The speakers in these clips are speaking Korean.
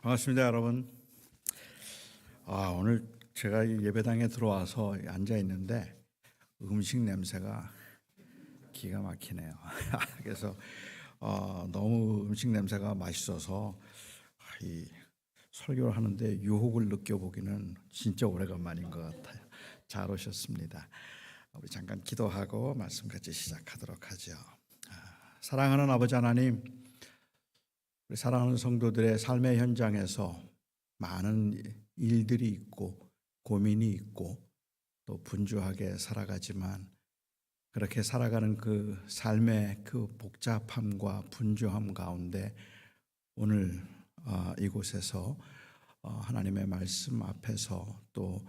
반갑습니다, 여러분. 오늘 제가 이 예배당에 들어와서 앉아 있는데 음식 냄새가 기가 막히네요. 그래서 너무 음식 냄새가 맛있어서 이 설교를 하는데 유혹을 느껴보기는 진짜 오래간만인 것 같아요. 잘 오셨습니다. 우리 잠깐 기도하고 말씀 같이 시작하도록 하죠. 사랑하는 아버지 하나님, 우리 사랑하는 성도들의 삶의 현장에서 많은 일들이 있고 고민이 있고 또 분주하게 살아가지만 그렇게 살아가는 그 삶의 그 복잡함과 분주함 가운데 오늘 이곳에서 하나님의 말씀 앞에서 또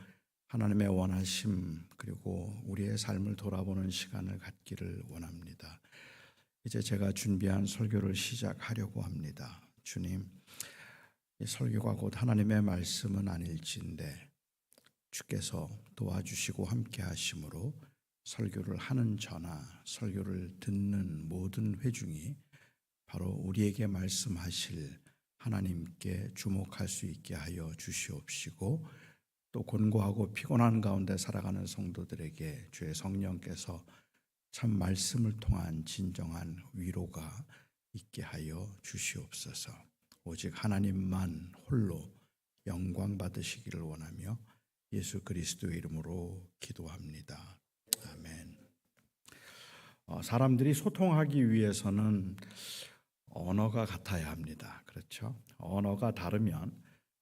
하나님의 원하심 그리고 우리의 삶을 돌아보는 시간을 갖기를 원합니다. 이제 제가 준비한 설교를 시작하려고 합니다. 주님, 이 설교가 곧 하나님의 말씀은 아닐진데 주께서 도와주시고 함께 하심으로 설교를 하는 저나 설교를 듣는 모든 회중이 바로 우리에게 말씀하실 하나님께 주목할 수 있게 하여 주시옵시고 또 곤고하고 피곤한 가운데 살아가는 성도들에게 주의 성령께서 참 말씀을 통한 진정한 위로가 있게 하여 주시옵소서. 오직 하나님만 홀로 영광 받으시기를 원하며 예수 그리스도의 이름으로 기도합니다. 아멘. 사람들이 소통하기 위해서는 언어가 같아야 합니다. 그렇죠? 언어가 다르면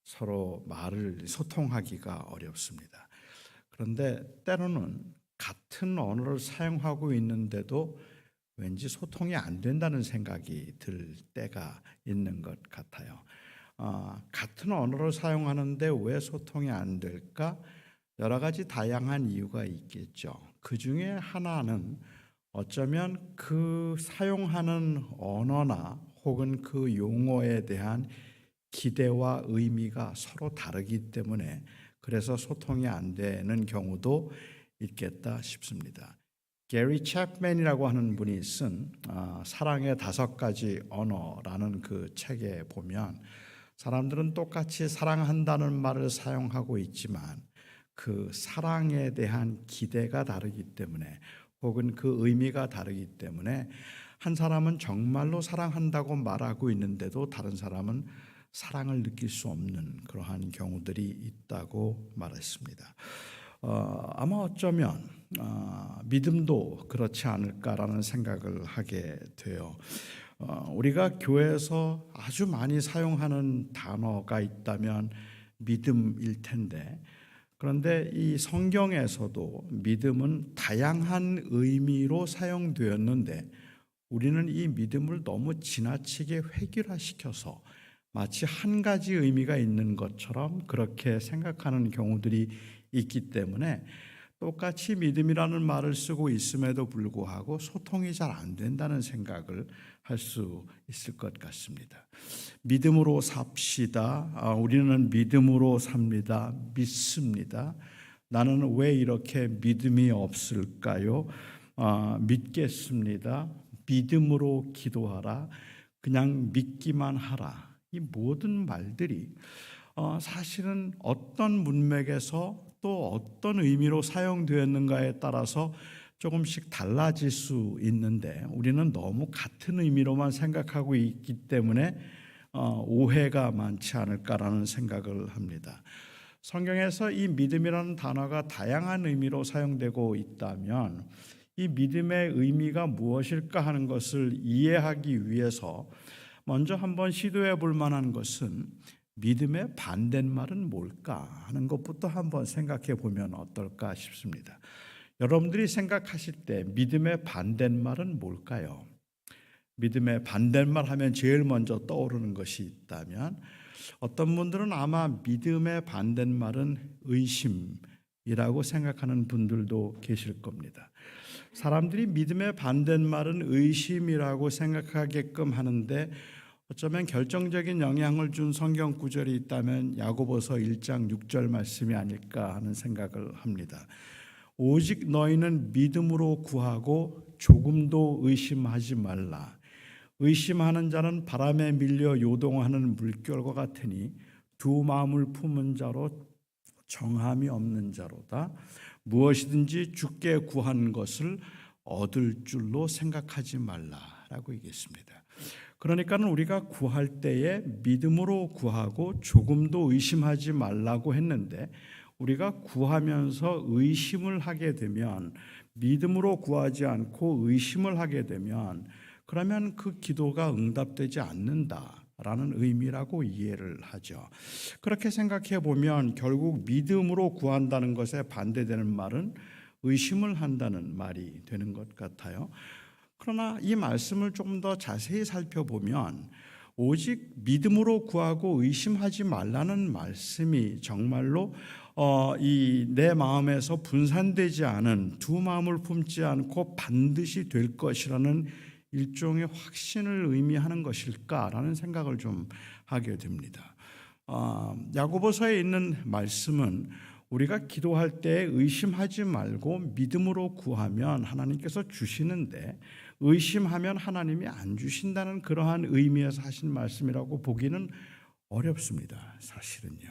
서로 말을 소통하기가 어렵습니다. 그런데 때로는 같은 언어를 사용하고 있는데도 왠지 소통이 안 된다는 생각이 들 때가 있는 것 같아요. 같은 언어를 사용하는데 왜 소통이 안 될까? 여러 가지 다양한 이유가 있겠죠. 그 중에 하나는 어쩌면 그 사용하는 언어나 혹은 그 용어에 대한 기대와 의미가 서로 다르기 때문에 그래서 소통이 안 되는 경우도 있겠다 싶습니다. 게리 챕맨이라고 하는 분이 쓴 사랑의 5가지 언어라는 그 책에 보면 사람들은 똑같이 사랑한다는 말을 사용하고 있지만 그 사랑에 대한 기대가 다르기 때문에 혹은 그 의미가 다르기 때문에 한 사람은 정말로 사랑한다고 말하고 있는데도 다른 사람은 사랑을 느낄 수 없는 그러한 경우들이 있다고 말했습니다. 아마 어쩌면 믿음도 그렇지 않을까라는 생각을 하게 돼요. 우리가 교회에서 아주 많이 사용하는 단어가 있다면 믿음일 텐데 그런데 이 성경에서도 믿음은 다양한 의미로 사용되었는데 우리는 이 믿음을 너무 지나치게 획일화시켜서 마치 한 가지 의미가 있는 것처럼 그렇게 생각하는 경우들이 있기 때문에 똑같이 믿음이라는 말을 쓰고 있음에도 불구하고 소통이 잘 안 된다는 생각을 할 수 있을 것 같습니다. 믿음으로 삽시다. 우리는 믿음으로 삽니다. 믿습니다. 나는 왜 이렇게 믿음이 없을까요? 믿겠습니다. 믿음으로 기도하라. 그냥 믿기만 하라. 이 모든 말들이 사실은 어떤 문맥에서 또 어떤 의미로 사용되었는가에 따라서 조금씩 달라질 수 있는데 우리는 너무 같은 의미로만 생각하고 있기 때문에 오해가 많지 않을까라는 생각을 합니다. 성경에서 이 믿음이라는 단어가 다양한 의미로 사용되고 있다면 이 믿음의 의미가 무엇일까 하는 것을 이해하기 위해서 먼저 한번 시도해 볼 만한 것은 믿음의 반대말은 뭘까 하는 것부터 한번 생각해 보면 어떨까 싶습니다. 여러분들이 생각하실 때 믿음의 반대말은 뭘까요? 믿음의 반대말 하면 제일 먼저 떠오르는 것이 있다면 어떤 분들은 아마 믿음의 반대말은 의심이라고 생각하는 분들도 계실 겁니다. 사람들이 믿음의 반대말은 의심이라고 생각하게끔 하는데 어쩌면 결정적인 영향을 준 성경 구절이 있다면 야고보서 1장 6절 말씀이 아닐까 하는 생각을 합니다. 오직 너희는 믿음으로 구하고 조금도 의심하지 말라. 의심하는 자는 바람에 밀려 요동하는 물결과 같으니 두 마음을 품은 자로 정함이 없는 자로다. 무엇이든지 주께 구한 것을 얻을 줄로 생각하지 말라라고 얘기했습니다. 그러니까는 우리가 구할 때에 믿음으로 구하고 조금도 의심하지 말라고 했는데, 우리가 구하면서 의심을 하게 되면, 믿음으로 구하지 않고 의심을 하게 되면, 그러면 그 기도가 응답되지 않는다라는 의미라고 이해를 하죠. 그렇게 생각해 보면 결국 믿음으로 구한다는 것에 반대되는 말은 의심을 한다는 말이 되는 것 같아요. 그러나 이 말씀을 조금 더 자세히 살펴보면 오직 믿음으로 구하고 의심하지 말라는 말씀이 정말로 이 내 마음에서 분산되지 않은 두 마음을 품지 않고 반드시 될 것이라는 일종의 확신을 의미하는 것일까라는 생각을 좀 하게 됩니다. 야고보서에 있는 말씀은 우리가 기도할 때 의심하지 말고 믿음으로 구하면 하나님께서 주시는데, 의심하면 하나님이 안 주신다는 그러한 의미에서 하신 말씀이라고 보기는 어렵습니다. 사실은요.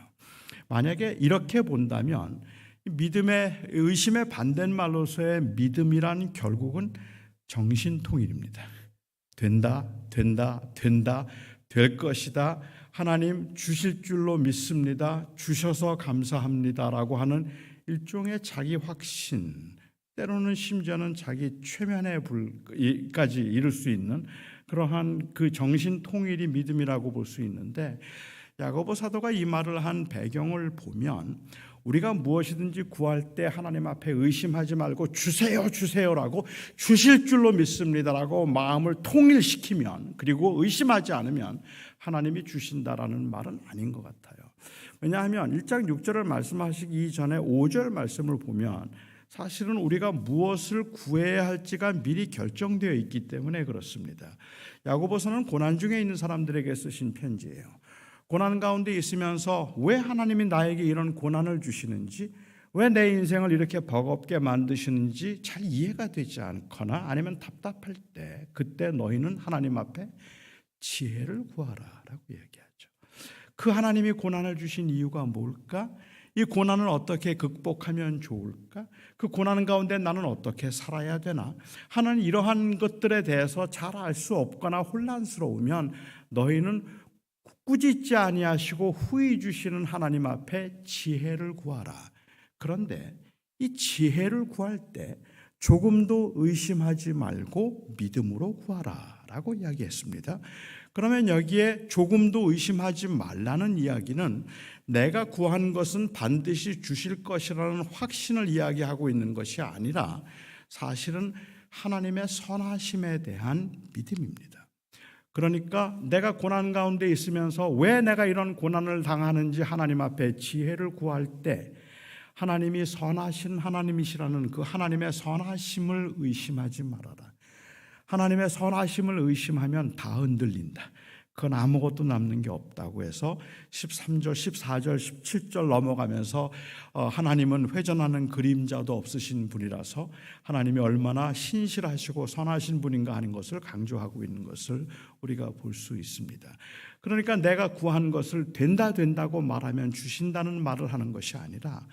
만약에 이렇게 본다면 의심의 반대말로서의 믿음이란 결국은 정신통일입니다. 된다, 될 것이다. 하나님 주실 줄로 믿습니다. 주셔서 감사합니다라고 하는 일종의 자기 확신, 때로는 심지어는 자기 최면에까지 이를 수 있는 그러한 그 정신통일이 믿음이라고 볼 수 있는데, 야고보 사도가 이 말을 한 배경을 보면 우리가 무엇이든지 구할 때 하나님 앞에 의심하지 말고 주세요라고, 주실 줄로 믿습니다라고 마음을 통일시키면, 그리고 의심하지 않으면 하나님이 주신다라는 말은 아닌 것 같아요. 왜냐하면 1장 6절을 말씀하시기 이전에 5절 말씀을 보면 사실은 우리가 무엇을 구해야 할지가 미리 결정되어 있기 때문에 그렇습니다. 야고보서는 고난 중에 있는 사람들에게 쓰신 편지예요. 고난 가운데 있으면서 왜 하나님이 나에게 이런 고난을 주시는지, 왜 내 인생을 이렇게 버겁게 만드시는지 잘 이해가 되지 않거나 아니면 답답할 때, 그때 너희는 하나님 앞에 지혜를 구하라라고 얘기하죠. 그 하나님이 고난을 주신 이유가 뭘까? 이 고난을 어떻게 극복하면 좋을까? 그 고난 가운데 나는 어떻게 살아야 되나? 하는 이러한 것들에 대해서 잘 알 수 없거나 혼란스러우면 너희는 꾸짖지 아니하시고 후히 주시는 하나님 앞에 지혜를 구하라. 그런데 이 지혜를 구할 때 조금도 의심하지 말고 믿음으로 구하라 라고 이야기했습니다. 그러면 여기에 조금도 의심하지 말라는 이야기는 내가 구한 것은 반드시 주실 것이라는 확신을 이야기하고 있는 것이 아니라 사실은 하나님의 선하심에 대한 믿음입니다. 그러니까 내가 고난 가운데 있으면서 왜 내가 이런 고난을 당하는지 하나님 앞에 지혜를 구할 때 하나님이 선하신 하나님이시라는 그 하나님의 선하심을 의심하지 말아라. 하나님의 선하심을 의심하면 다 흔들린다. 그건 아무것도 남는 게 없다고 해서 13절, 14절, 17절 넘어가면서 하나님은 회전하는 그림자도 없으신 분이라서 하나님이 얼마나 신실하시고 선하신 분인가 하는 것을 강조하고 있는 것을 우리가 볼 수 있습니다. 그러니까 내가 구한 것을 된다고 말하면 주신다는 말을 하는 것이 아니라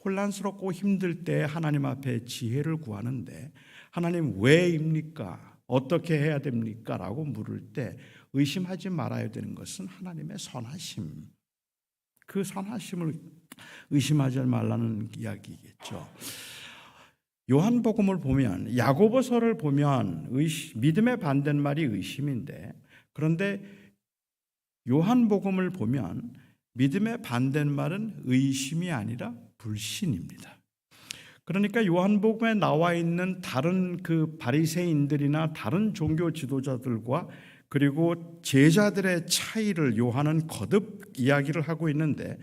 혼란스럽고 힘들 때 하나님 앞에 지혜를 구하는데 하나님 왜입니까? 어떻게 해야 됩니까? 라고 물을 때 의심하지 말아야 되는 것은 하나님의 선하심, 그 선하심을 의심하지 말라는 이야기겠죠. 요한복음을 보면, 야고보서를 보면 믿음의 반대말이 의심인데, 그런데 요한복음을 보면 믿음의 반대말은 의심이 아니라 불신입니다. 그러니까 요한복음에 나와 있는 다른 그 바리새인들이나 다른 종교 지도자들과 그리고 제자들의 차이를 요한은 거듭 이야기를 하고 있는데,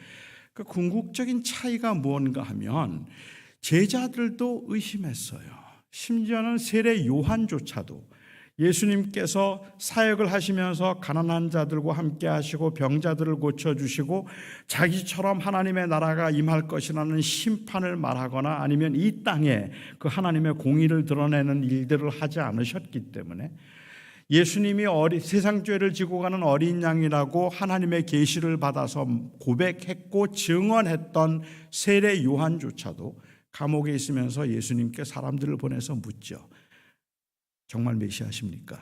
그 궁극적인 차이가 무언가 하면 제자들도 의심했어요. 심지어는 세례 요한조차도 예수님께서 사역을 하시면서 가난한 자들과 함께 하시고 병자들을 고쳐주시고 자기처럼 하나님의 나라가 임할 것이라는 심판을 말하거나 아니면 이 땅에 그 하나님의 공의를 드러내는 일들을 하지 않으셨기 때문에 예수님이 세상 죄를 지고 가는 어린 양이라고 하나님의 계시를 받아서 고백했고 증언했던 세례 요한조차도 감옥에 있으면서 예수님께 사람들을 보내서 묻죠. 정말 메시아십니까?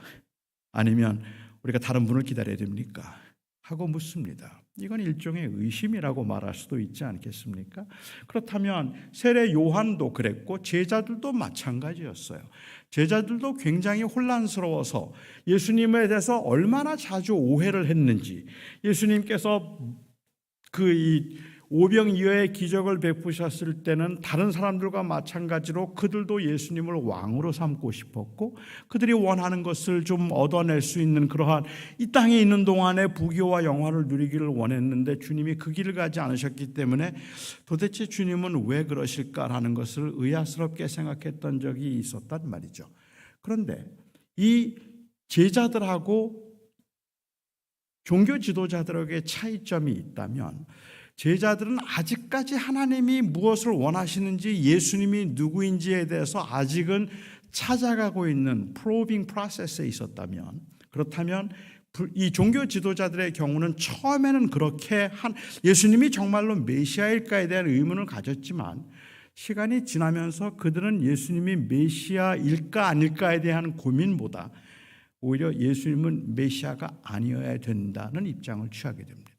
아니면 우리가 다른 분을 기다려야 됩니까? 하고 묻습니다. 이건 일종의 의심이라고 말할 수도 있지 않겠습니까? 그렇다면 세례 요한도 그랬고 제자들도 마찬가지였어요. 제자들도 굉장히 혼란스러워서 예수님에 대해서 얼마나 자주 오해를 했는지, 예수님께서 오병이어의 기적을 베푸셨을 때는 다른 사람들과 마찬가지로 그들도 예수님을 왕으로 삼고 싶었고, 그들이 원하는 것을 좀 얻어낼 수 있는 그러한 이 땅에 있는 동안에 부귀와 영화를 누리기를 원했는데 주님이 그 길을 가지 않으셨기 때문에 도대체 주님은 왜 그러실까라는 것을 의아스럽게 생각했던 적이 있었단 말이죠. 그런데 이 제자들하고 종교 지도자들에게 차이점이 있다면, 제자들은 아직까지 하나님이 무엇을 원하시는지, 예수님이 누구인지에 대해서 아직은 찾아가고 있는 프로빙 프로세스에 있었다면, 그렇다면 이 종교 지도자들의 경우는 처음에는 그렇게 예수님이 정말로 메시아일까에 대한 의문을 가졌지만, 시간이 지나면서 그들은 예수님이 메시아일까 아닐까에 대한 고민보다 오히려 예수님은 메시아가 아니어야 된다는 입장을 취하게 됩니다.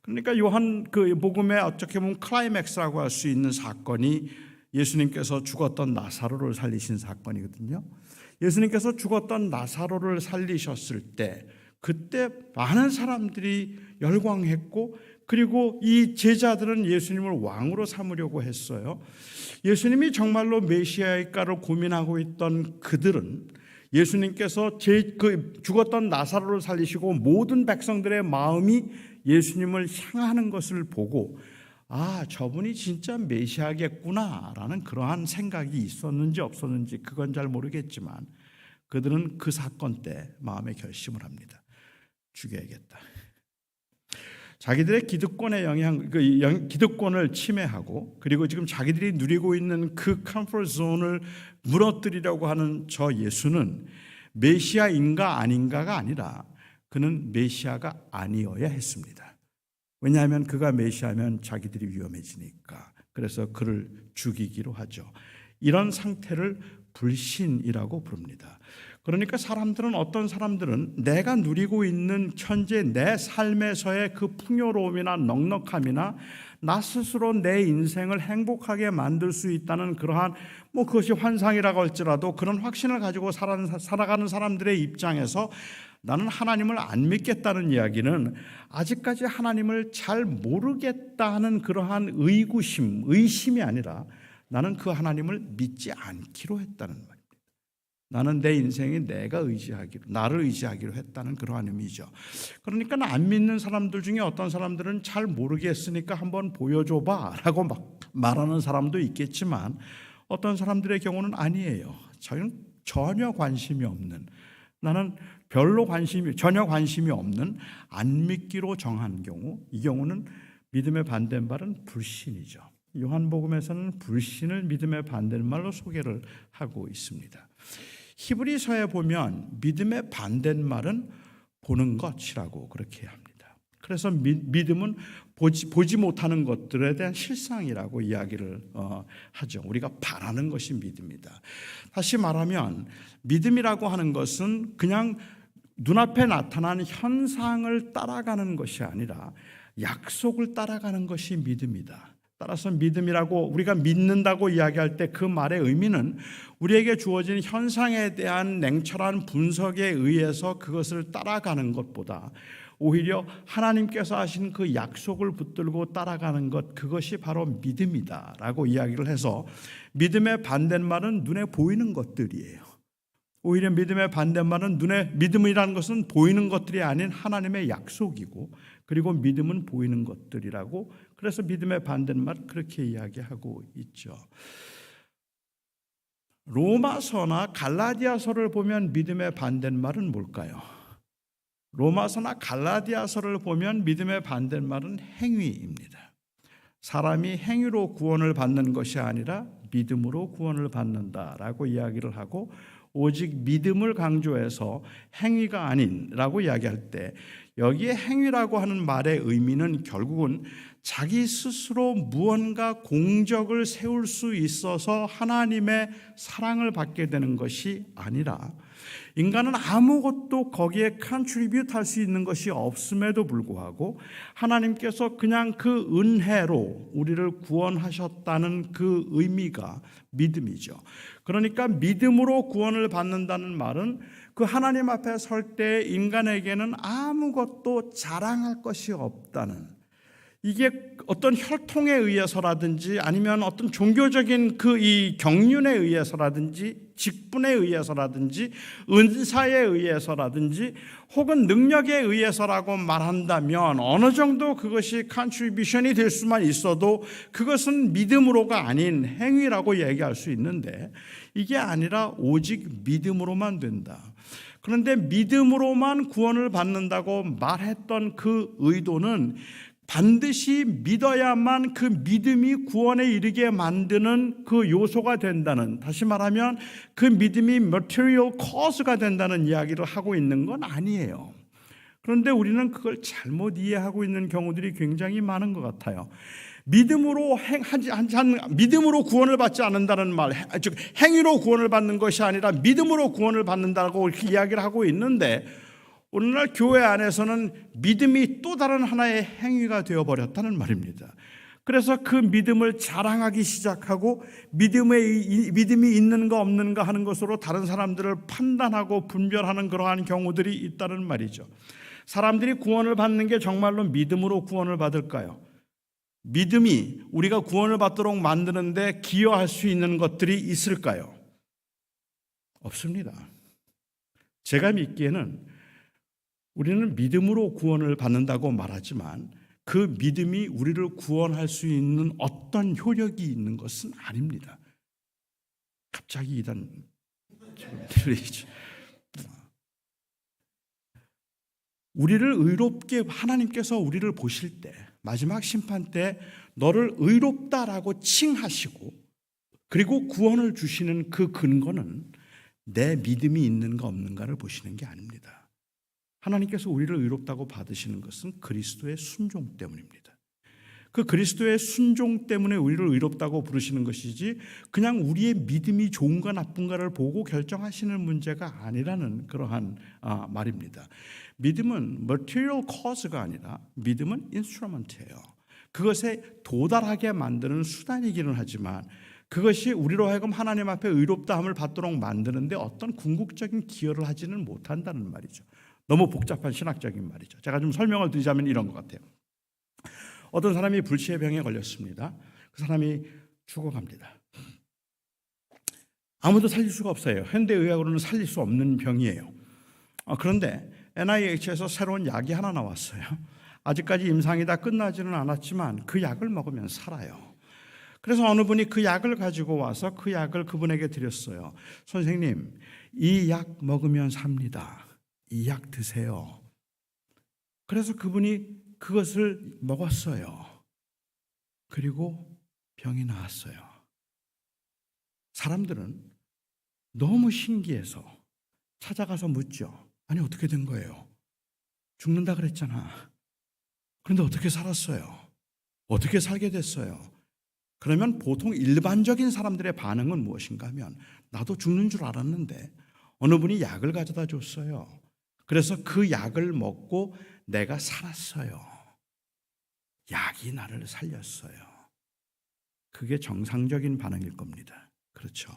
그러니까 요한 복음의 어떻게 보면 클라이맥스라고 할 수 있는 사건이 예수님께서 죽었던 나사로를 살리신 사건이거든요. 예수님께서 죽었던 나사로를 살리셨을 때 그때 많은 사람들이 열광했고, 그리고 이 제자들은 예수님을 왕으로 삼으려고 했어요. 예수님이 정말로 메시아일까를 고민하고 있던 그들은 예수님께서 죽었던 나사로를 살리시고 모든 백성들의 마음이 예수님을 향하는 것을 보고, 아, 저분이 진짜 메시아겠구나라는 그러한 생각이 있었는지 없었는지 그건 잘 모르겠지만 그들은 그 사건 때 마음의 결심을 합니다. 죽여야겠다. 자기들의 기득권의 기득권을 침해하고, 그리고 지금 자기들이 누리고 있는 그 컴포트 존을 무너뜨리려고 하는 저 예수는 메시아인가 아닌가가 아니라 그는 메시아가 아니어야 했습니다. 왜냐하면 그가 메시아면 자기들이 위험해지니까. 그래서 그를 죽이기로 하죠. 이런 상태를 불신이라고 부릅니다. 그러니까 어떤 사람들은 내가 누리고 있는 현재 내 삶에서의 그 풍요로움이나 넉넉함이나 나 스스로 내 인생을 행복하게 만들 수 있다는 그러한 그것이 환상이라고 할지라도 그런 확신을 가지고 살아가는 사람들의 입장에서 나는 하나님을 안 믿겠다는 이야기는 아직까지 하나님을 잘 모르겠다는 그러한 의심이 아니라 나는 그 하나님을 믿지 않기로 했다는 말입니다. 나는 내 인생이 나를 의지하기로 했다는 그러한 의미죠. 그러니까 안 믿는 사람들 중에 어떤 사람들은 잘 모르겠으니까 한번 보여줘봐 라고 말하는 사람도 있겠지만, 어떤 사람들의 경우는 아니에요. 전혀 관심이 없는, 나는 전혀 관심이 없는, 안 믿기로 정한 경우, 이 경우는 믿음의 반대말은 불신이죠. 요한복음에서는 불신을 믿음의 반대말로 소개를 하고 있습니다. 히브리서에 보면 믿음의 반대말은 보는 것이라고 그렇게 합니다. 그래서 믿음은 보지 못하는 것들에 대한 실상이라고 이야기를 하죠. 우리가 바라는 것이 믿음이다. 다시 말하면 믿음이라고 하는 것은 그냥 눈앞에 나타난 현상을 따라가는 것이 아니라 약속을 따라가는 것이 믿음이다. 따라서 믿음이라고 우리가 믿는다고 이야기할 때 그 말의 의미는 우리에게 주어진 현상에 대한 냉철한 분석에 의해서 그것을 따라가는 것보다 오히려 하나님께서 하신 그 약속을 붙들고 따라가는 것, 그것이 바로 믿음이다라고 이야기를 해서 믿음의 반대말은 눈에 보이는 것들이에요. 오히려 믿음의 반대말은 믿음이라는 것은 보이는 것들이 아닌 하나님의 약속이고, 그리고 믿음은 보이는 것들이라고, 그래서 믿음의 반대말 그렇게 이야기하고 있죠. 로마서나 갈라디아서를 보면 믿음의 반대말은 뭘까요? 로마서나 갈라디아서를 보면 믿음의 반대말은 행위입니다. 사람이 행위로 구원을 받는 것이 아니라 믿음으로 구원을 받는다라고 이야기를 하고, 오직 믿음을 강조해서 행위가 아닌라고 이야기할 때 여기에 행위라고 하는 말의 의미는 결국은 자기 스스로 무언가 공적을 세울 수 있어서 하나님의 사랑을 받게 되는 것이 아니라 인간은 아무것도 거기에 컨트리뷰트 할 수 있는 것이 없음에도 불구하고 하나님께서 그냥 그 은혜로 우리를 구원하셨다는 그 의미가 믿음이죠. 그러니까 믿음으로 구원을 받는다는 말은 그 하나님 앞에 설 때 인간에게는 아무것도 자랑할 것이 없다는, 이게 어떤 혈통에 의해서라든지 아니면 어떤 종교적인 이 경륜에 의해서라든지 직분에 의해서라든지 은사에 의해서라든지 혹은 능력에 의해서라고 말한다면 어느 정도 그것이 컨트리뷰션이 될 수만 있어도 그것은 믿음으로가 아닌 행위라고 얘기할 수 있는데, 이게 아니라 오직 믿음으로만 된다. 그런데 믿음으로만 구원을 받는다고 말했던 그 의도는 반드시 믿어야만 그 믿음이 구원에 이르게 만드는 그 요소가 된다는, 다시 말하면 그 믿음이 material cause가 된다는 이야기를 하고 있는 건 아니에요. 그런데 우리는 그걸 잘못 이해하고 있는 경우들이 굉장히 많은 것 같아요. 믿음으로 믿음으로 구원을 받지 않는다는 말, 즉 행위로 구원을 받는 것이 아니라 믿음으로 구원을 받는다고 이렇게 이야기를 하고 있는데, 오늘날 교회 안에서는 믿음이 또 다른 하나의 행위가 되어버렸다는 말입니다. 그래서 그 믿음을 자랑하기 시작하고 믿음이 있는가 없는가 하는 것으로 다른 사람들을 판단하고 분별하는 그러한 경우들이 있다는 말이죠. 사람들이 구원을 받는 게 정말로 믿음으로 구원을 받을까요? 믿음이 우리가 구원을 받도록 만드는데 기여할 수 있는 것들이 있을까요? 없습니다. 제가 믿기에는 우리는 믿음으로 구원을 받는다고 말하지만 그 믿음이 우리를 구원할 수 있는 어떤 효력이 있는 것은 아닙니다. 갑자기 이단 우리를 의롭게 하나님께서 우리를 보실 때 마지막 심판 때 너를 의롭다라고 칭하시고 그리고 구원을 주시는 그 근거는 내 믿음이 있는가 없는가를 보시는 게 아닙니다. 하나님께서 우리를 의롭다고 받으시는 것은 그리스도의 순종 때문입니다. 그 그리스도의 순종 때문에 우리를 의롭다고 부르시는 것이지 그냥 우리의 믿음이 좋은가 나쁜가를 보고 결정하시는 문제가 아니라는 그러한 말입니다. 믿음은 material cause가 아니라 믿음은 instrument예요. 그것에 도달하게 만드는 수단이기는 하지만 그것이 우리로 하여금 하나님 앞에 의롭다함을 받도록 만드는데 어떤 궁극적인 기여를 하지는 못한다는 말이죠. 너무 복잡한 신학적인 말이죠. 제가 좀 설명을 드리자면 이런 것 같아요. 어떤 사람이 불치의 병에 걸렸습니다. 그 사람이 죽어갑니다. 아무도 살릴 수가 없어요. 현대의학으로는 살릴 수 없는 병이에요. 그런데 NIH에서 새로운 약이 하나 나왔어요. 아직까지 임상이 다 끝나지는 않았지만 그 약을 먹으면 살아요. 그래서 어느 분이 그 약을 가지고 와서 그 약을 그분에게 드렸어요. 선생님, 이 약 먹으면 삽니다. 이 약 드세요. 그래서 그분이 그것을 먹었어요. 그리고 병이 나았어요. 사람들은 너무 신기해서 찾아가서 묻죠. 아니 어떻게 된 거예요? 죽는다 그랬잖아. 그런데 어떻게 살았어요? 어떻게 살게 됐어요? 그러면 보통 일반적인 사람들의 반응은 무엇인가 하면 나도 죽는 줄 알았는데 어느 분이 약을 가져다 줬어요. 그래서 그 약을 먹고 내가 살았어요. 약이 나를 살렸어요. 그게 정상적인 반응일 겁니다. 그렇죠.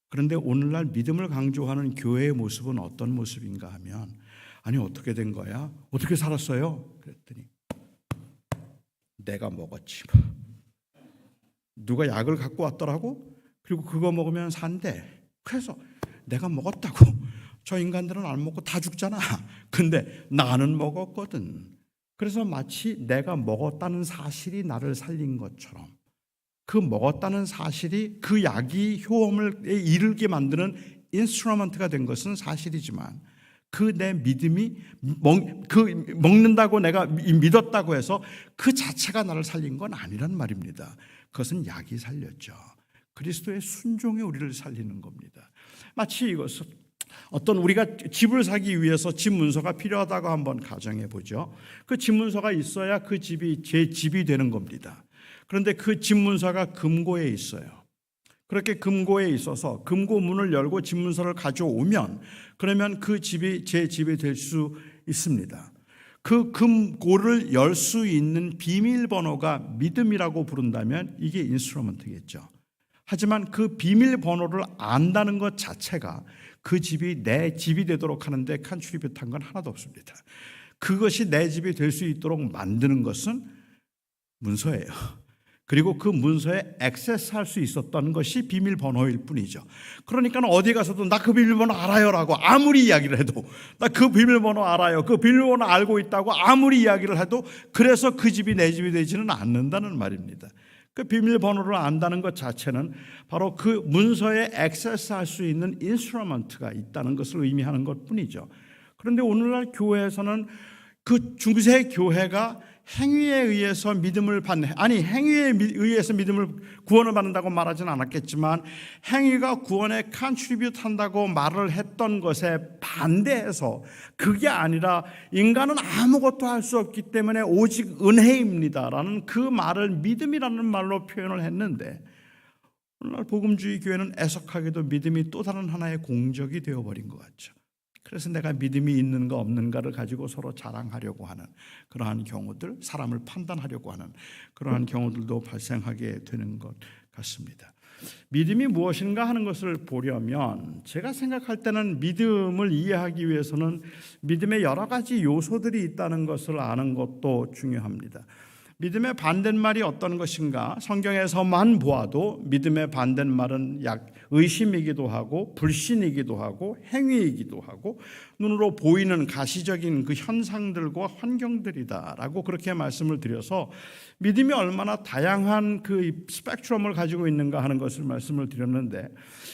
그런데 오늘날 믿음을 강조하는 교회의 모습은 어떤 모습인가 하면 아니 어떻게 된 거야? 어떻게 살았어요? 그랬더니 내가 먹었지. 누가 약을 갖고 왔더라고? 그리고 그거 먹으면 산대. 그래서 내가 먹었다고. 저 인간들은 안 먹고 다 죽잖아. 근데 나는 먹었거든. 그래서 마치 내가 먹었다는 사실이 나를 살린 것처럼 그 먹었다는 사실이 그 약이 효험을 이르게 만드는 인스트루먼트가 된 것은 사실이지만 그 내 믿음이 먹는다고 내가 믿었다고 해서 그 자체가 나를 살린 건 아니란 말입니다. 그것은 약이 살렸죠. 그리스도의 순종이 우리를 살리는 겁니다. 마치 이것은 어떤 우리가 집을 사기 위해서 집 문서가 필요하다고 한번 가정해 보죠. 그 집 문서가 있어야 그 집이 제 집이 되는 겁니다. 그런데 그 집 문서가 금고에 있어요. 그렇게 금고에 있어서 금고 문을 열고 집 문서를 가져오면 그러면 그 집이 제 집이 될 수 있습니다. 그 금고를 열 수 있는 비밀번호가 믿음이라고 부른다면 이게 인스트루먼트겠죠. 하지만 그 비밀번호를 안다는 것 자체가 그 집이 내 집이 되도록 하는데 컨트리뷰트한 건 하나도 없습니다. 그것이 내 집이 될 수 있도록 만드는 것은 문서예요. 그리고 그 문서에 액세스할 수 있었던 것이 비밀번호일 뿐이죠. 그러니까 어디 가서도 나 그 비밀번호 알아요라고 아무리 이야기를 해도 나 그 비밀번호 알아요. 그 비밀번호 알고 있다고 아무리 이야기를 해도 그래서 그 집이 내 집이 되지는 않는다는 말입니다. 그 비밀번호를 안다는 것 자체는 바로 그 문서에 액세스할 수 있는 인스트루먼트가 있다는 것을 의미하는 것뿐이죠. 그런데 오늘날 교회에서는 그 중세 교회가 행위에 의해서 믿음을 받는, 아니 행위에 의해서 믿음을 구원을 받는다고 말하지는 않았겠지만 행위가 구원에 컨트리뷰트 한다고 말을 했던 것에 반대해서 그게 아니라 인간은 아무것도 할 수 없기 때문에 오직 은혜입니다라는 그 말을 믿음이라는 말로 표현을 했는데 오늘날 복음주의 교회는 애석하게도 믿음이 또 다른 하나의 공적이 되어버린 것 같죠. 그래서 내가 믿음이 있는가 없는가를 가지고 서로 자랑하려고 하는 그러한 경우들, 사람을 판단하려고 하는 그러한 경우들도 발생하게 되는 것 같습니다. 믿음이 무엇인가 하는 것을 보려면 제가 생각할 때는 믿음을 이해하기 위해서는 믿음의 여러 가지 요소들이 있다는 것을 아는 것도 중요합니다. 믿음의 반대말이 어떤 것인가? 성경에서만 보아도 믿음의 반대말은 의심이기도 하고 불신이기도 하고 행위이기도 하고 눈으로 보이는 가시적인 그 현상들과 환경들이다라고 그렇게 말씀을 드려서 믿음이 얼마나 다양한 그 스펙트럼을 가지고 있는가 하는 것을 말씀을 드렸는데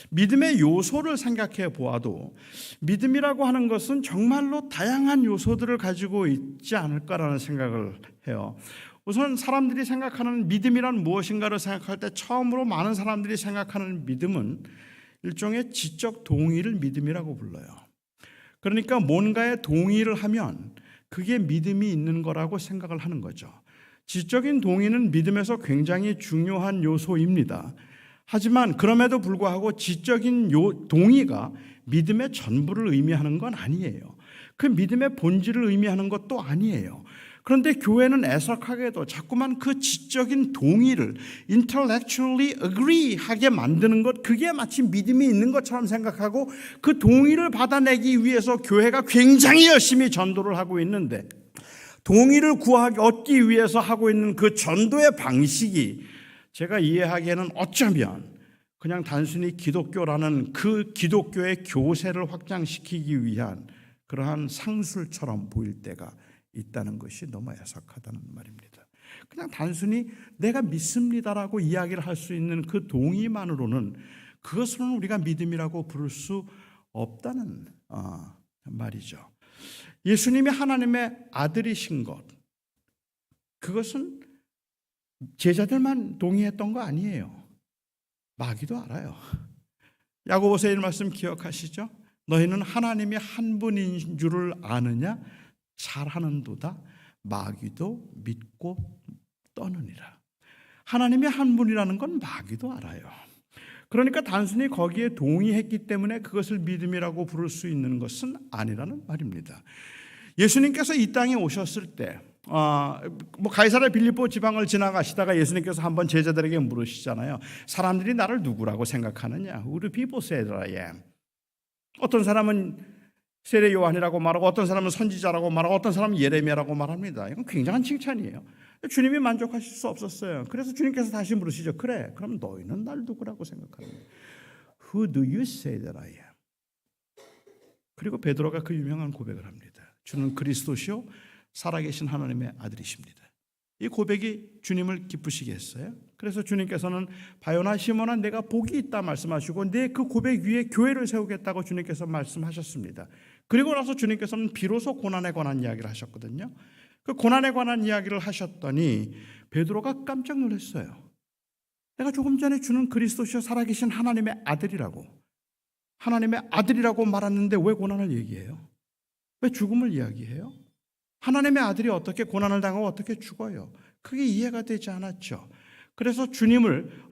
믿음의 요소를 생각해 보아도 믿음이라고 하는 것은 정말로 다양한 요소들을 가지고 있지 않을까라는 생각을 해요. 우선 사람들이 생각하는 믿음이란 무엇인가를 생각할 때 처음으로 많은 사람들이 생각하는 믿음은 일종의 지적 동의를 믿음이라고 불러요. 그러니까 뭔가에 동의를 하면 그게 믿음이 있는 거라고 생각을 하는 거죠. 지적인 동의는 믿음에서 굉장히 중요한 요소입니다. 하지만 그럼에도 불구하고 지적인 동의가 믿음의 전부를 의미하는 건 아니에요. 그 믿음의 본질을 의미하는 것도 아니에요. 그런데 교회는 애석하게도 자꾸만 그 지적인 동의를 intellectually agree 하게 만드는 것, 그게 마치 믿음이 있는 것처럼 생각하고 그 동의를 받아내기 위해서 교회가 굉장히 열심히 전도를 하고 있는데 동의를 얻기 위해서 하고 있는 그 전도의 방식이 제가 이해하기에는 어쩌면 그냥 단순히 기독교라는 그 기독교의 교세를 확장시키기 위한 그러한 상술처럼 보일 때가 있다는 것이 너무 애석하다는 말입니다. 그냥 단순히 내가 믿습니다라고 이야기를 할 수 있는 그 동의만으로는 그것은 우리가 믿음이라고 부를 수 없다는 말이죠. 예수님이 하나님의 아들이신 것, 그것은 제자들만 동의했던 거 아니에요. 마귀도 알아요. 야고보서 1 말씀 기억하시죠? 너희는 하나님이 한 분인 줄을 아느냐? 잘하는도다. 마귀도 믿고 떠느니라. 하나님이 한 분이라는 건 마귀도 알아요. 그러니까 단순히 거기에 동의했기 때문에 그것을 믿음이라고 부를 수 있는 것은 아니라는 말입니다. 예수님께서 이 땅에 오셨을 때 가이사랴 빌립보 지방을 지나가시다가 예수님께서 한번 제자들에게 물으시잖아요. 사람들이 나를 누구라고 생각하느냐? Who do people say that I am? 어떤 사람은 세례 요한이라고 말하고 어떤 사람은 선지자라고 말하고 어떤 사람은 예레미야라고 말합니다. 이건 굉장한 칭찬이에요. 주님이 만족하실 수 없었어요. 그래서 주님께서 다시 물으시죠. 그래, 그럼 너희는 날 누구라고 생각하느냐? Who do you say that I am? 그리고 베드로가 그 유명한 고백을 합니다. 주는 그리스도시요 살아계신 하나님의 아들이십니다. 이 고백이 주님을 기쁘시게 했어요. 그래서 주님께서는 바요나 시몬아 내가 복이 있다 말씀하시고 내 그 고백 위에 교회를 세우겠다고 주님께서 말씀하셨습니다. 그리고 나서 주님께서는 비로소 고난에 관한 이야기를 하셨거든요. 그 고난에 관한 이야기를 하셨더니 베드로가 깜짝 놀랐어요. 내가 조금 전에 주는 그리스도시여 살아계신 하나님의 아들이라고 하나님의 아들이라고 말하는데 왜 고난을 얘기해요? 왜 죽음을 이야기해요? 하나님의 아들이 어떻게 고난을 당하고 어떻게 죽어요? 그게 이해가 되지 않았죠. 그래서 주님을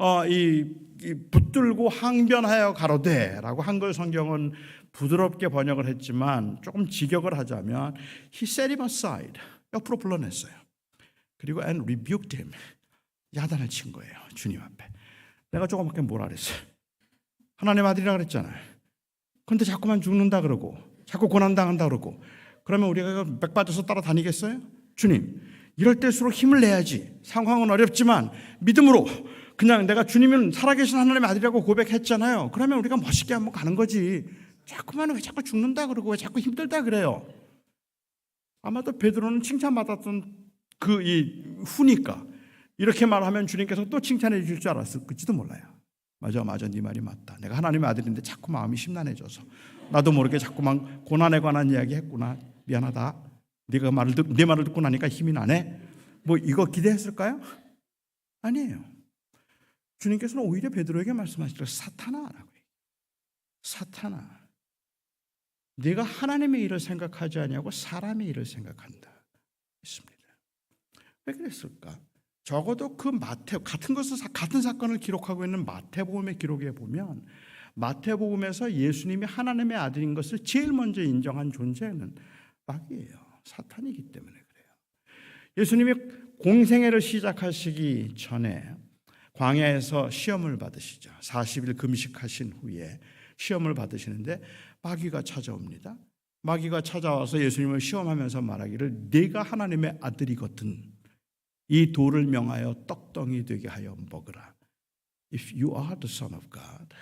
붙들고 항변하여 가로되라고 한글 성경은 부드럽게 번역을 했지만 조금 직역을 하자면 He set him aside, 옆으로 불러냈어요. 그리고 and rebuked him, 야단을 친 거예요. 주님 앞에. 내가 조금밖에 뭐라 그랬어요? 하나님 아들이라 그랬잖아요. 그런데 자꾸만 죽는다 그러고 자꾸 고난당한다 그러고 그러면 우리가 맥 빠져서 따라다니겠어요? 주님, 이럴 때일수록 힘을 내야지. 상황은 어렵지만 믿음으로 그냥 내가 주님은 살아계신 하나님의 아들이라고 고백했잖아요. 그러면 우리가 멋있게 한번 가는 거지. 자꾸만 왜 자꾸 죽는다 그러고 왜 자꾸 힘들다 그래요? 아마도 베드로는 칭찬받았던 후니까 이렇게 말하면 주님께서 또 칭찬해 주실 줄 알았을지도 몰라요. 맞아, 네 말이 맞다. 내가 하나님의 아들인데 자꾸 마음이 심란해져서 나도 모르게 자꾸만 고난에 관한 이야기 했구나. 미안하다. 네 말을 듣고 나니까 힘이 나네. 뭐 이거 기대했을까요? 아니에요. 주님께서는 오히려 베드로에게 말씀하시더라. 사탄아라고. 사탄아, 네가 하나님의 일을 생각하지 아니하고 사람의 일을 생각한다 했습니다. 왜 그랬을까? 적어도 같은 사건을 기록하고 있는 마태복음의 기록에 보면 마태복음에서 예수님이 하나님의 아들인 것을 제일 먼저 인정한 존재는 마귀예요. 사탄이기 때문에 그래요. 예수님이 공생애를 시작하시기 전에 광야에서 시험을 받으시죠. 40일 금식하신 후에 시험을 받으시는데 마귀가 찾아옵니다. 마귀가 찾아와서 예수님을 시험하면서 말하기를 네가 하나님의 아들이거든 이 돌을 명하여 떡덩이 되게 하여 먹으라. If you are the son of God,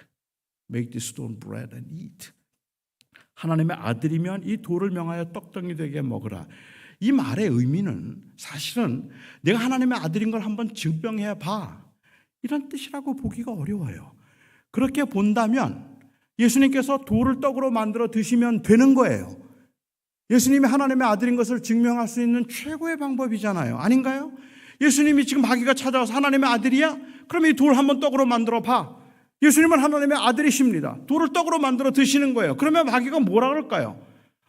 make this stone bread and eat. 하나님의 아들이면 이 돌을 명하여 떡덩이 되게 먹으라. 이 말의 의미는 사실은 내가 하나님의 아들인 걸 한번 증명해 봐, 이런 뜻이라고 보기가 어려워요. 그렇게 본다면 예수님께서 돌을 떡으로 만들어 드시면 되는 거예요. 예수님이 하나님의 아들인 것을 증명할 수 있는 최고의 방법이잖아요. 아닌가요? 예수님이 지금 마귀가 찾아와서 하나님의 아들이야? 그럼 이 돌 한번 떡으로 만들어 봐. 예수님은 하나님의 아들이십니다. 돌을 떡으로 만들어 드시는 거예요. 그러면 마귀가 뭐라 그럴까요?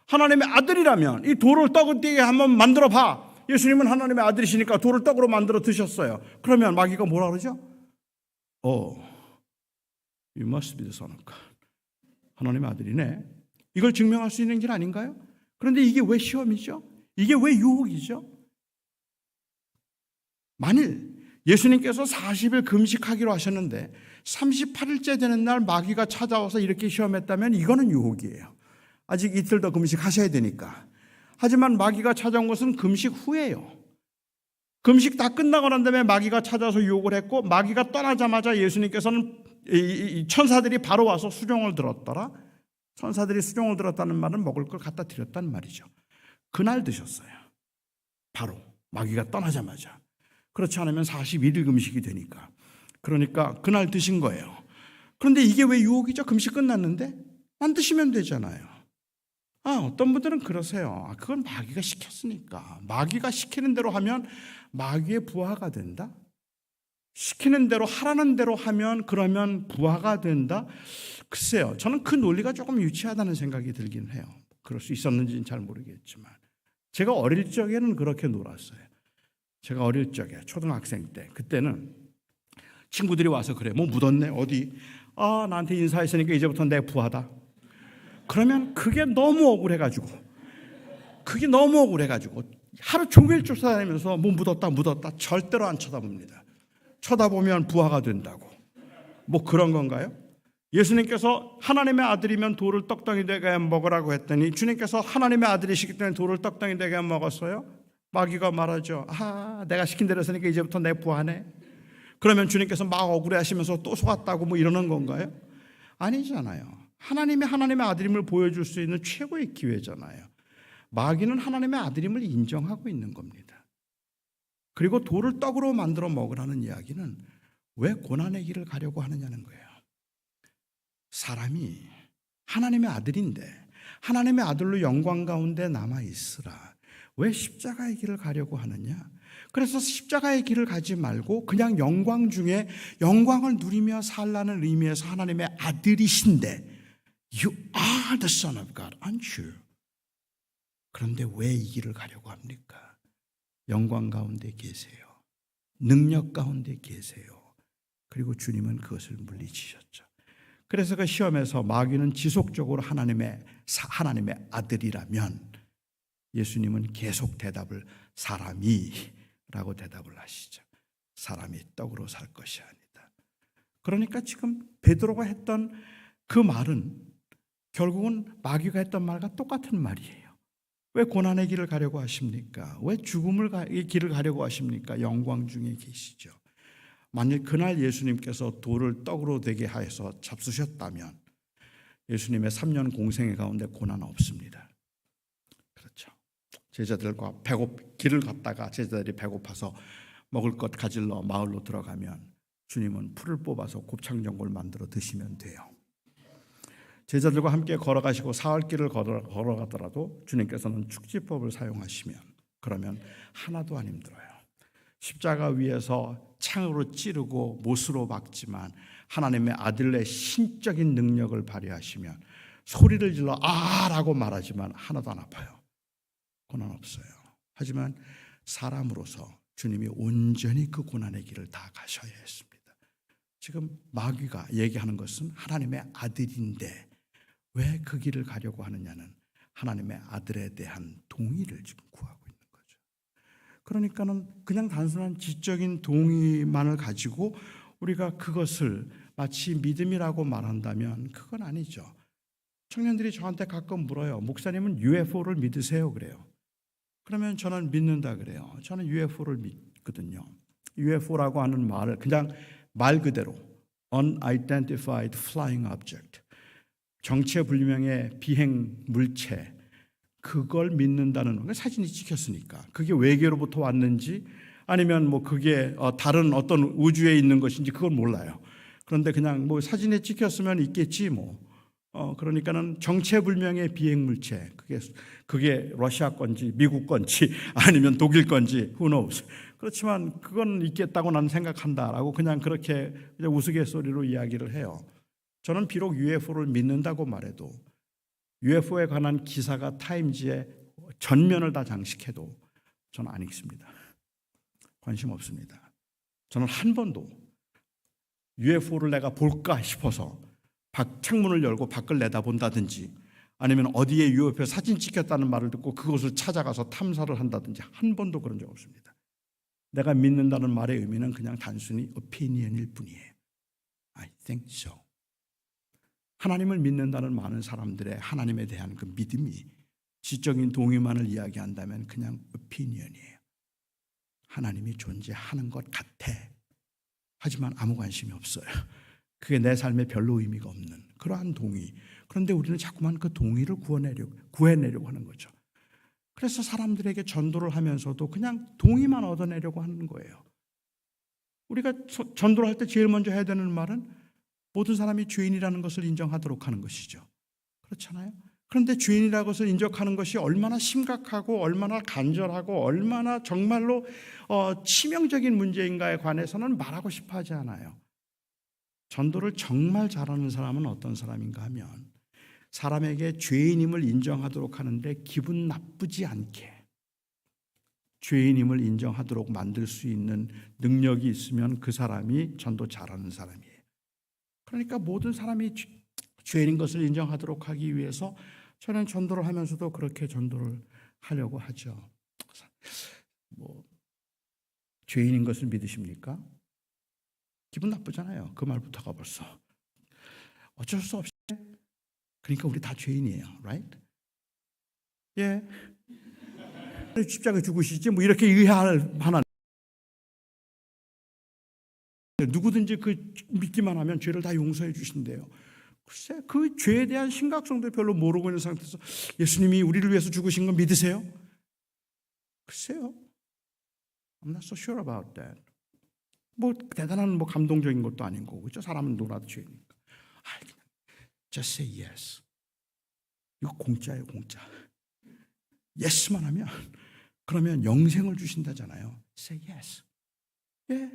하나님의 아들이라면 이 돌을 떡을 띄게 한번 만들어 봐. 예수님은 하나님의 아들이시니까 돌을 떡으로 만들어 드셨어요. 그러면 마귀가 뭐라 그러죠? You must be the son of God. 하나님의 아들이네. 이걸 증명할 수 있는 길 아닌가요? 그런데 이게 왜 시험이죠? 이게 왜 유혹이죠? 만일 예수님께서 40일 금식하기로 하셨는데 38일째 되는 날 마귀가 찾아와서 이렇게 시험했다면 이거는 유혹이에요. 아직 이틀 더 금식하셔야 되니까. 하지만 마귀가 찾아온 것은 금식 후예요. 금식 다 끝나고 난 다음에 마귀가 찾아서 유혹을 했고 마귀가 떠나자마자 예수님께서는 천사들이 바로 와서 수종을 들었더라. 천사들이 수종을 들었다는 말은 먹을 걸 갖다 드렸다는 말이죠. 그날 드셨어요. 바로 마귀가 떠나자마자. 그렇지 않으면 41일 금식이 되니까. 그러니까 그날 드신 거예요. 그런데 이게 왜 유혹이죠? 금식 끝났는데 안 드시면 되잖아요. 어떤 분들은 그러세요. 그건 마귀가 시켰으니까. 마귀가 시키는 대로 하면 마귀의 부하가 된다? 시키는 대로 하라는 대로 하면 그러면 부하가 된다? 글쎄요. 저는 그 논리가 조금 유치하다는 생각이 들긴 해요. 그럴 수 있었는지는 잘 모르겠지만 제가 어릴 적에는 그렇게 놀았어요. 제가 어릴 적에 초등학생 때 그때는 친구들이 와서 그래. 뭐 묻었네 어디? 나한테 인사했으니까 이제부터 내 부하다. 그러면 그게 너무 억울해가지고 하루 종일 쫓아다니면서 뭐 묻었다 절대로 안 쳐다봅니다. 쳐다보면 부하가 된다고. 뭐 그런 건가요? 예수님께서 하나님의 아들이면 돌을 떡덩이 되게 먹으라고 했더니 주님께서 하나님의 아들이시기 때문에 돌을 떡덩이 되게 먹었어요? 마귀가 말하죠. 내가 시킨 대로 했으니까 이제부터 내 부하네. 그러면 주님께서 막 억울해하시면서 또 속았다고 뭐 이러는 건가요? 아니잖아요. 하나님이 하나님의 아들임을 보여줄 수 있는 최고의 기회잖아요. 마귀는 하나님의 아들임을 인정하고 있는 겁니다. 그리고 돌을 떡으로 만들어 먹으라는 이야기는 왜 고난의 길을 가려고 하느냐는 거예요. 사람이 하나님의 아들인데 하나님의 아들로 영광 가운데 남아있으라. 왜 십자가의 길을 가려고 하느냐? 그래서 십자가의 길을 가지 말고 그냥 영광 중에 영광을 누리며 살라는 의미에서 하나님의 아들이신데 You are the Son of God, aren't you? 그런데 왜 이 길을 가려고 합니까? 영광 가운데 계세요. 능력 가운데 계세요. 그리고 주님은 그것을 물리치셨죠. 그래서 그 시험에서 마귀는 지속적으로 하나님의 아들이라면 예수님은 계속 대답을 사람이라고 대답을 하시죠. 사람이 떡으로 살 것이 아니다. 그러니까 지금 베드로가 했던 그 말은 결국은 마귀가 했던 말과 똑같은 말이에요. 왜 고난의 길을 가려고 하십니까? 왜 죽음의 길을 가려고 하십니까? 영광 중에 계시죠. 만일 그날 예수님께서 돌을 떡으로 되게 하여서 잡수셨다면 예수님의 3년 공생의 가운데 고난 없습니다. 그렇죠. 제자들과 길을 걷다가 제자들이 배고파서 먹을 것 가지러 마을로 들어가면 주님은 풀을 뽑아서 곱창전골 만들어 드시면 돼요. 제자들과 함께 걸어가시고 사흘길을 걸어가더라도 주님께서는 축지법을 사용하시면 그러면 하나도 안 힘들어요. 십자가 위에서 창으로 찌르고 못으로 박지만 하나님의 아들의 신적인 능력을 발휘하시면 소리를 질러 아라고 말하지만 하나도 안 아파요. 고난 없어요. 하지만 사람으로서 주님이 온전히 그 고난의 길을 다 가셔야 했습니다. 지금 마귀가 얘기하는 것은 하나님의 아들인데 왜 그 길을 가려고 하느냐는 하나님의 아들에 대한 동의를 지금 구하고 있는 거죠. 그러니까는 그냥 단순한 지적인 동의만을 가지고 우리가 그것을 마치 믿음이라고 말한다면 그건 아니죠. 청년들이 저한테 가끔 물어요. 목사님은 UFO를 믿으세요? 그래요. 그러면 저는 믿는다 그래요. 저는 UFO를 믿거든요. UFO라고 하는 말을 그냥 말 그대로 Unidentified Flying Object, 정체불명의 비행 물체, 그걸 믿는다는 거. 사진이 찍혔으니까 그게 외계로부터 왔는지 아니면 뭐 그게 다른 어떤 우주에 있는 것인지 그건 몰라요. 그런데 그냥 뭐 사진에 찍혔으면 있겠지 뭐. 그러니까는 정체불명의 비행 물체, 그게 러시아 건지 미국 건지 아니면 독일 건지 who knows. 그렇지만 그건 있겠다고 나는 생각한다라고 그냥 그렇게 우스갯소리로 이야기를 해요. 저는 비록 UFO를 믿는다고 말해도 UFO에 관한 기사가 타임지에 전면을 다 장식해도 저는 안 읽습니다. 관심 없습니다. 저는 한 번도 UFO를 내가 볼까 싶어서 창문을 열고 밖을 내다본다든지 아니면 어디에 UFO 사진 찍혔다는 말을 듣고 그것을 찾아가서 탐사를 한다든지 한 번도 그런 적 없습니다. 내가 믿는다는 말의 의미는 그냥 단순히 opinion일 뿐이에요. I think so. 하나님을 믿는다는 많은 사람들의 하나님에 대한 그 믿음이 지적인 동의만을 이야기한다면 그냥 opinion이에요. 하나님이 존재하는 것 같아. 하지만 아무 관심이 없어요. 그게 내 삶에 별로 의미가 없는 그러한 동의. 그런데 우리는 자꾸만 그 동의를 구해내려고 하는 거죠. 그래서 사람들에게 전도를 하면서도 그냥 동의만 얻어내려고 하는 거예요. 우리가 전도를 할 때 제일 먼저 해야 되는 말은 모든 사람이 죄인이라는 것을 인정하도록 하는 것이죠. 그렇잖아요. 그런데 죄인이라는 것을 인정하는 것이 얼마나 심각하고 얼마나 간절하고 얼마나 정말로 치명적인 문제인가에 관해서는 말하고 싶어 하지 않아요. 전도를 정말 잘하는 사람은 어떤 사람인가 하면 사람에게 죄인임을 인정하도록 하는데 기분 나쁘지 않게 죄인임을 인정하도록 만들 수 있는 능력이 있으면 그 사람이 전도 잘하는 사람이에요. 그러니까 모든 사람이 죄인인 것을 인정하도록 하기 위해서 저는 전도를 하면서도 그렇게 전도를 하려고 하죠. 뭐 죄인인 것을 믿으십니까? 기분 나쁘잖아요. 그 말부터가 벌써. 어쩔 수 없이. 그러니까 우리 다 죄인이에요. Right? 예. 십자가에 죽으시지 뭐 이렇게 이해할 만한. 누구든지 그 믿기만 하면 죄를 다 용서해 주신대요. 글쎄 그 죄에 대한 심각성도 별로 모르고 있는 상태에서 예수님이 우리를 위해서 죽으신 건 믿으세요? 글쎄요. I'm not so sure about that. 뭐 대단한 뭐 감동적인 것도 아닌 거고 그렇죠? 사람은 누구나도 죄니까. 그냥 just say yes. 이거 공짜예요, 공짜. yes만 하면 그러면 영생을 주신다잖아요. say yes. 예.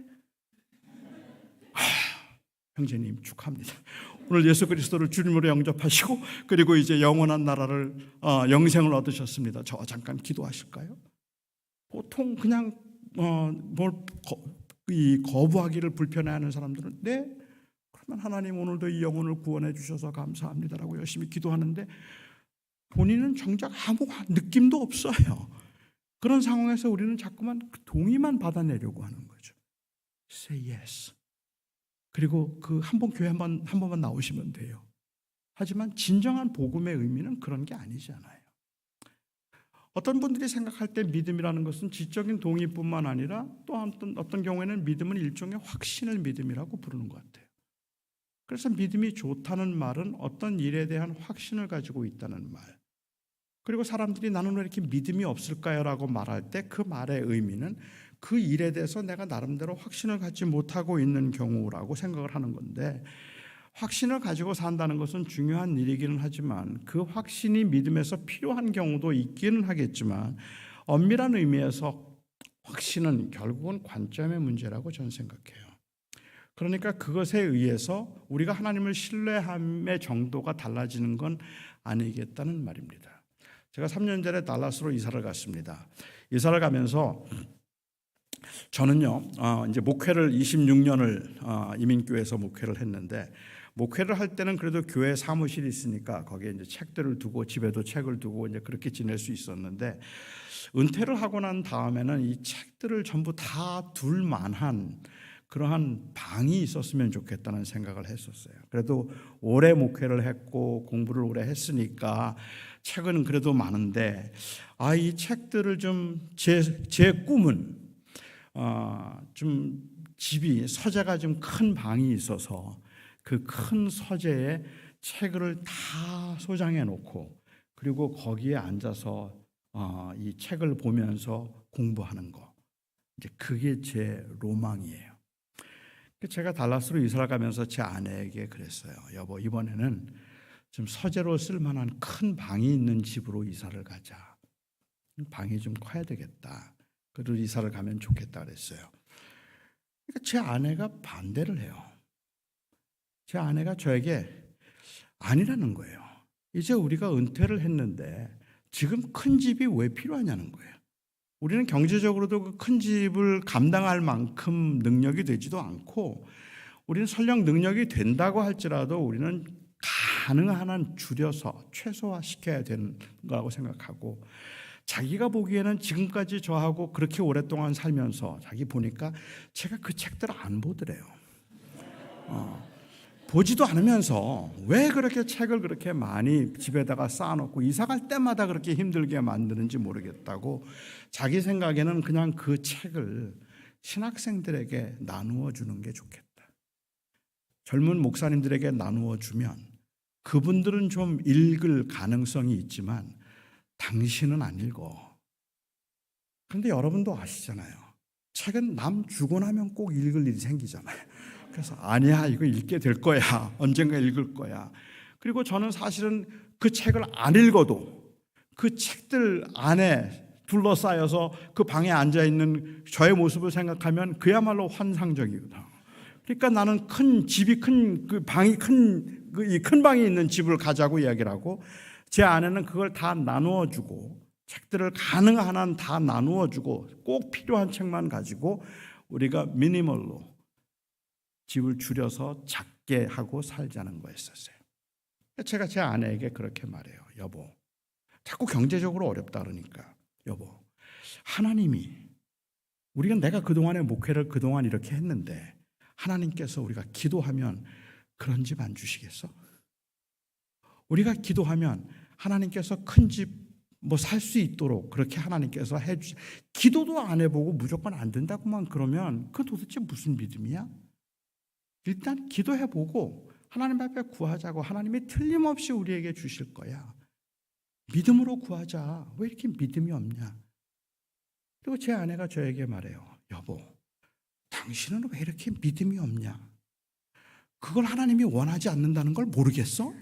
형제님 축하합니다. 오늘 예수 그리스도를 주님으로 영접하시고 그리고 이제 영원한 나라를 영생을 얻으셨습니다. 저 잠깐 기도하실까요? 보통 그냥 거부하기를 불편해하는 사람들은 네, 그러면 하나님 오늘도 이 영혼을 구원해 주셔서 감사합니다라고 열심히 기도하는데 본인은 정작 아무 느낌도 없어요. 그런 상황에서 우리는 자꾸만 동의만 받아내려고 하는 거죠. Say yes. 그리고 그 한 번만 나오시면 돼요. 하지만 진정한 복음의 의미는 그런 게 아니잖아요. 어떤 분들이 생각할 때 믿음이라는 것은 지적인 동의뿐만 아니라 또 어떤 경우에는 믿음은 일종의 확신을 믿음이라고 부르는 것 같아요. 그래서 믿음이 좋다는 말은 어떤 일에 대한 확신을 가지고 있다는 말. 그리고 사람들이 나는 왜 이렇게 믿음이 없을까요? 라고 말할 때 그 말의 의미는 그 일에 대해서 내가 나름대로 확신을 갖지 못하고 있는 경우라고 생각을 하는 건데, 확신을 가지고 산다는 것은 중요한 일이기는 하지만 그 확신이 믿음에서 필요한 경우도 있기는 하겠지만 엄밀한 의미에서 확신은 결국은 관점의 문제라고 저는 생각해요. 그러니까 그것에 의해서 우리가 하나님을 신뢰함의 정도가 달라지는 건 아니겠다는 말입니다. 제가 3년 전에 달라스로 이사를 갔습니다. 이사를 가면서 저는요, 이제 목회를 26년을 이민교회에서 목회를 했는데, 목회를 할 때는 그래도 교회 사무실이 있으니까 거기에 이제 책들을 두고 집에도 책을 두고 이제 그렇게 지낼 수 있었는데, 은퇴를 하고 난 다음에는 이 책들을 전부 다 둘 만한 그러한 방이 있었으면 좋겠다는 생각을 했었어요. 그래도 오래 목회를 했고 공부를 오래 했으니까 책은 그래도 많은데, 이 책들을 좀 제 꿈은 좀 집이 서재가 좀 큰 방이 있어서 그 큰 서재에 책을 다 소장해 놓고 그리고 거기에 앉아서 이 책을 보면서 공부하는 거, 이제 그게 제 로망이에요. 제가 달라스로 이사를 가면서 제 아내에게 그랬어요. 여보, 이번에는 좀 서재로 쓸만한 큰 방이 있는 집으로 이사를 가자. 방이 좀 커야 되겠다. 그리고 이사를 가면 좋겠다 그랬어요. 그러니까 제 아내가 반대를 해요. 제 아내가 저에게 아니라는 거예요. 이제 우리가 은퇴를 했는데 지금 큰 집이 왜 필요하냐는 거예요. 우리는 경제적으로도 그 큰 집을 감당할 만큼 능력이 되지도 않고, 우리는 설령 능력이 된다고 할지라도 우리는 가능한 한 줄여서 최소화시켜야 되는 거라고 생각하고, 자기가 보기에는 지금까지 저하고 그렇게 오랫동안 살면서 자기 보니까 제가 그 책들을 안 보더래요. 보지도 않으면서 왜 그렇게 책을 그렇게 많이 집에다가 쌓아놓고 이사갈 때마다 그렇게 힘들게 만드는지 모르겠다고, 자기 생각에는 그냥 그 책을 신학생들에게 나누어 주는 게 좋겠다. 젊은 목사님들에게 나누어 주면 그분들은 좀 읽을 가능성이 있지만 당신은 안 읽어. 그런데 여러분도 아시잖아요. 책은 남 주고 나면 꼭 읽을 일이 생기잖아요. 그래서 아니야, 이거 읽게 될 거야. 언젠가 읽을 거야. 그리고 저는 사실은 그 책을 안 읽어도 그 책들 안에 둘러싸여서 그 방에 앉아있는 저의 모습을 생각하면 그야말로 환상적이거든. 그러니까 나는 큰 집이 큰 방이 큰 방이 있는 집을 가자고 이야기를 하고, 제 아내는 그걸 다 나누어 주고 책들을 가능한 한 다 나누어 주고 꼭 필요한 책만 가지고 우리가 미니멀로 집을 줄여서 작게 하고 살자는 거였었어요. 제가 제 아내에게 그렇게 말해요. 여보, 자꾸 경제적으로 어렵다 그러니까 여보, 하나님이 내가 그동안의 목회를 그동안 이렇게 했는데 하나님께서 우리가 기도하면 그런 집 안 주시겠어? 우리가 기도하면 하나님께서 큰 집 살 수 있도록 그렇게 하나님께서 기도도 안 해보고 무조건 안 된다고만 그러면 그 도대체 무슨 믿음이야? 일단 기도해보고 하나님 앞에 구하자고. 하나님이 틀림없이 우리에게 주실 거야. 믿음으로 구하자. 왜 이렇게 믿음이 없냐? 그리고 제 아내가 저에게 말해요. 여보, 당신은 왜 이렇게 믿음이 없냐? 그걸 하나님이 원하지 않는다는 걸 모르겠어?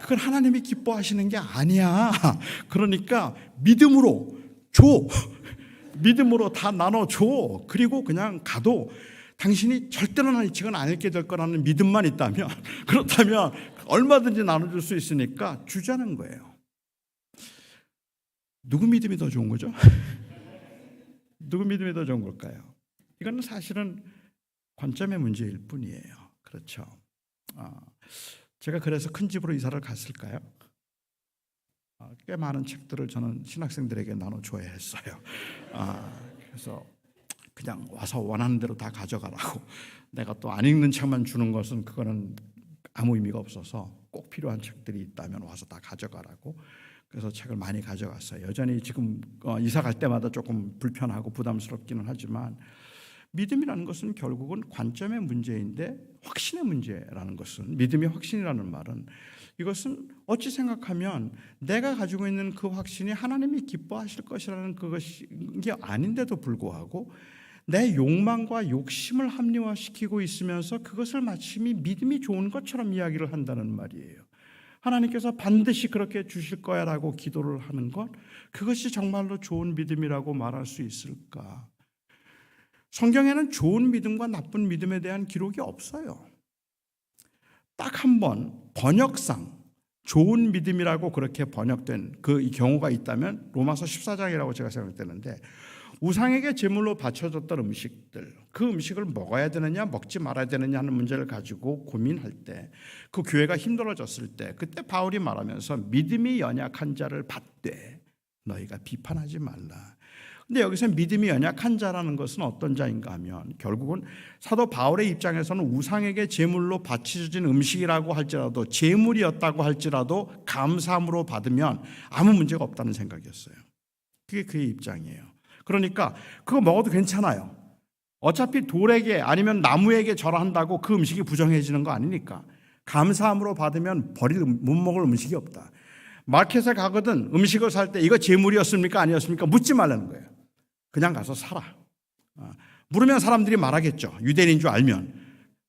그건 하나님이 기뻐하시는 게 아니야. 그러니까 믿음으로 줘. 믿음으로 다 나눠줘. 그리고 그냥 가도 당신이 절대로 난 이 책은 안 읽게 될 거라는 믿음만 있다면 그렇다면 얼마든지 나눠줄 수 있으니까 주자는 거예요. 누구 믿음이 더 좋은 거죠? 누구 믿음이 더 좋은 걸까요? 이건 사실은 관점의 문제일 뿐이에요. 그렇죠. 제가 그래서 큰 집으로 이사를 갔을까요? 꽤 많은 책들을 저는 신학생들에게 나눠줘야 했어요. 그래서 그냥 와서 원하는 대로 다 가져가라고, 내가 또 안 읽는 책만 주는 것은 그거는 아무 의미가 없어서 꼭 필요한 책들이 있다면 와서 다 가져가라고, 그래서 책을 많이 가져갔어요. 여전히 지금 이사 갈 때마다 조금 불편하고 부담스럽기는 하지만, 믿음이라는 것은 결국은 관점의 문제인데 확신의 문제라는 것은, 믿음이 확신이라는 말은, 이것은 어찌 생각하면 내가 가지고 있는 그 확신이 하나님이 기뻐하실 것이라는 그것이 아닌데도 불구하고 내 욕망과 욕심을 합리화시키고 있으면서 그것을 마치 믿음이 좋은 것처럼 이야기를 한다는 말이에요. 하나님께서 반드시 그렇게 주실 거야 라고 기도를 하는 것, 그것이 정말로 좋은 믿음이라고 말할 수 있을까? 성경에는 좋은 믿음과 나쁜 믿음에 대한 기록이 없어요. 딱 한 번 번역상 좋은 믿음이라고 그렇게 번역된 그 경우가 있다면 로마서 14장이라고 제가 생각되는데, 우상에게 제물로 바쳐졌던 음식들, 그 음식을 먹어야 되느냐 먹지 말아야 되느냐 하는 문제를 가지고 고민할 때, 그 교회가 힘들어졌을 때, 그때 바울이 말하면서 믿음이 연약한 자를 받되 너희가 비판하지 말라. 근데 여기서 믿음이 연약한 자라는 것은 어떤 자인가 하면, 결국은 사도 바울의 입장에서는 우상에게 제물로 바쳐진 음식이라고 할지라도, 제물이었다고 할지라도 감사함으로 받으면 아무 문제가 없다는 생각이었어요. 그게 그의 입장이에요. 그러니까 그거 먹어도 괜찮아요. 어차피 돌에게 아니면 나무에게 절한다고 그 음식이 부정해지는 거 아니니까 감사함으로 받으면 못 먹을 음식이 없다. 마켓에 가거든 음식을 살 때 이거 제물이었습니까 아니었습니까 묻지 말라는 거예요. 그냥 가서 사라. 물으면 사람들이 말하겠죠. 유대인인 줄 알면.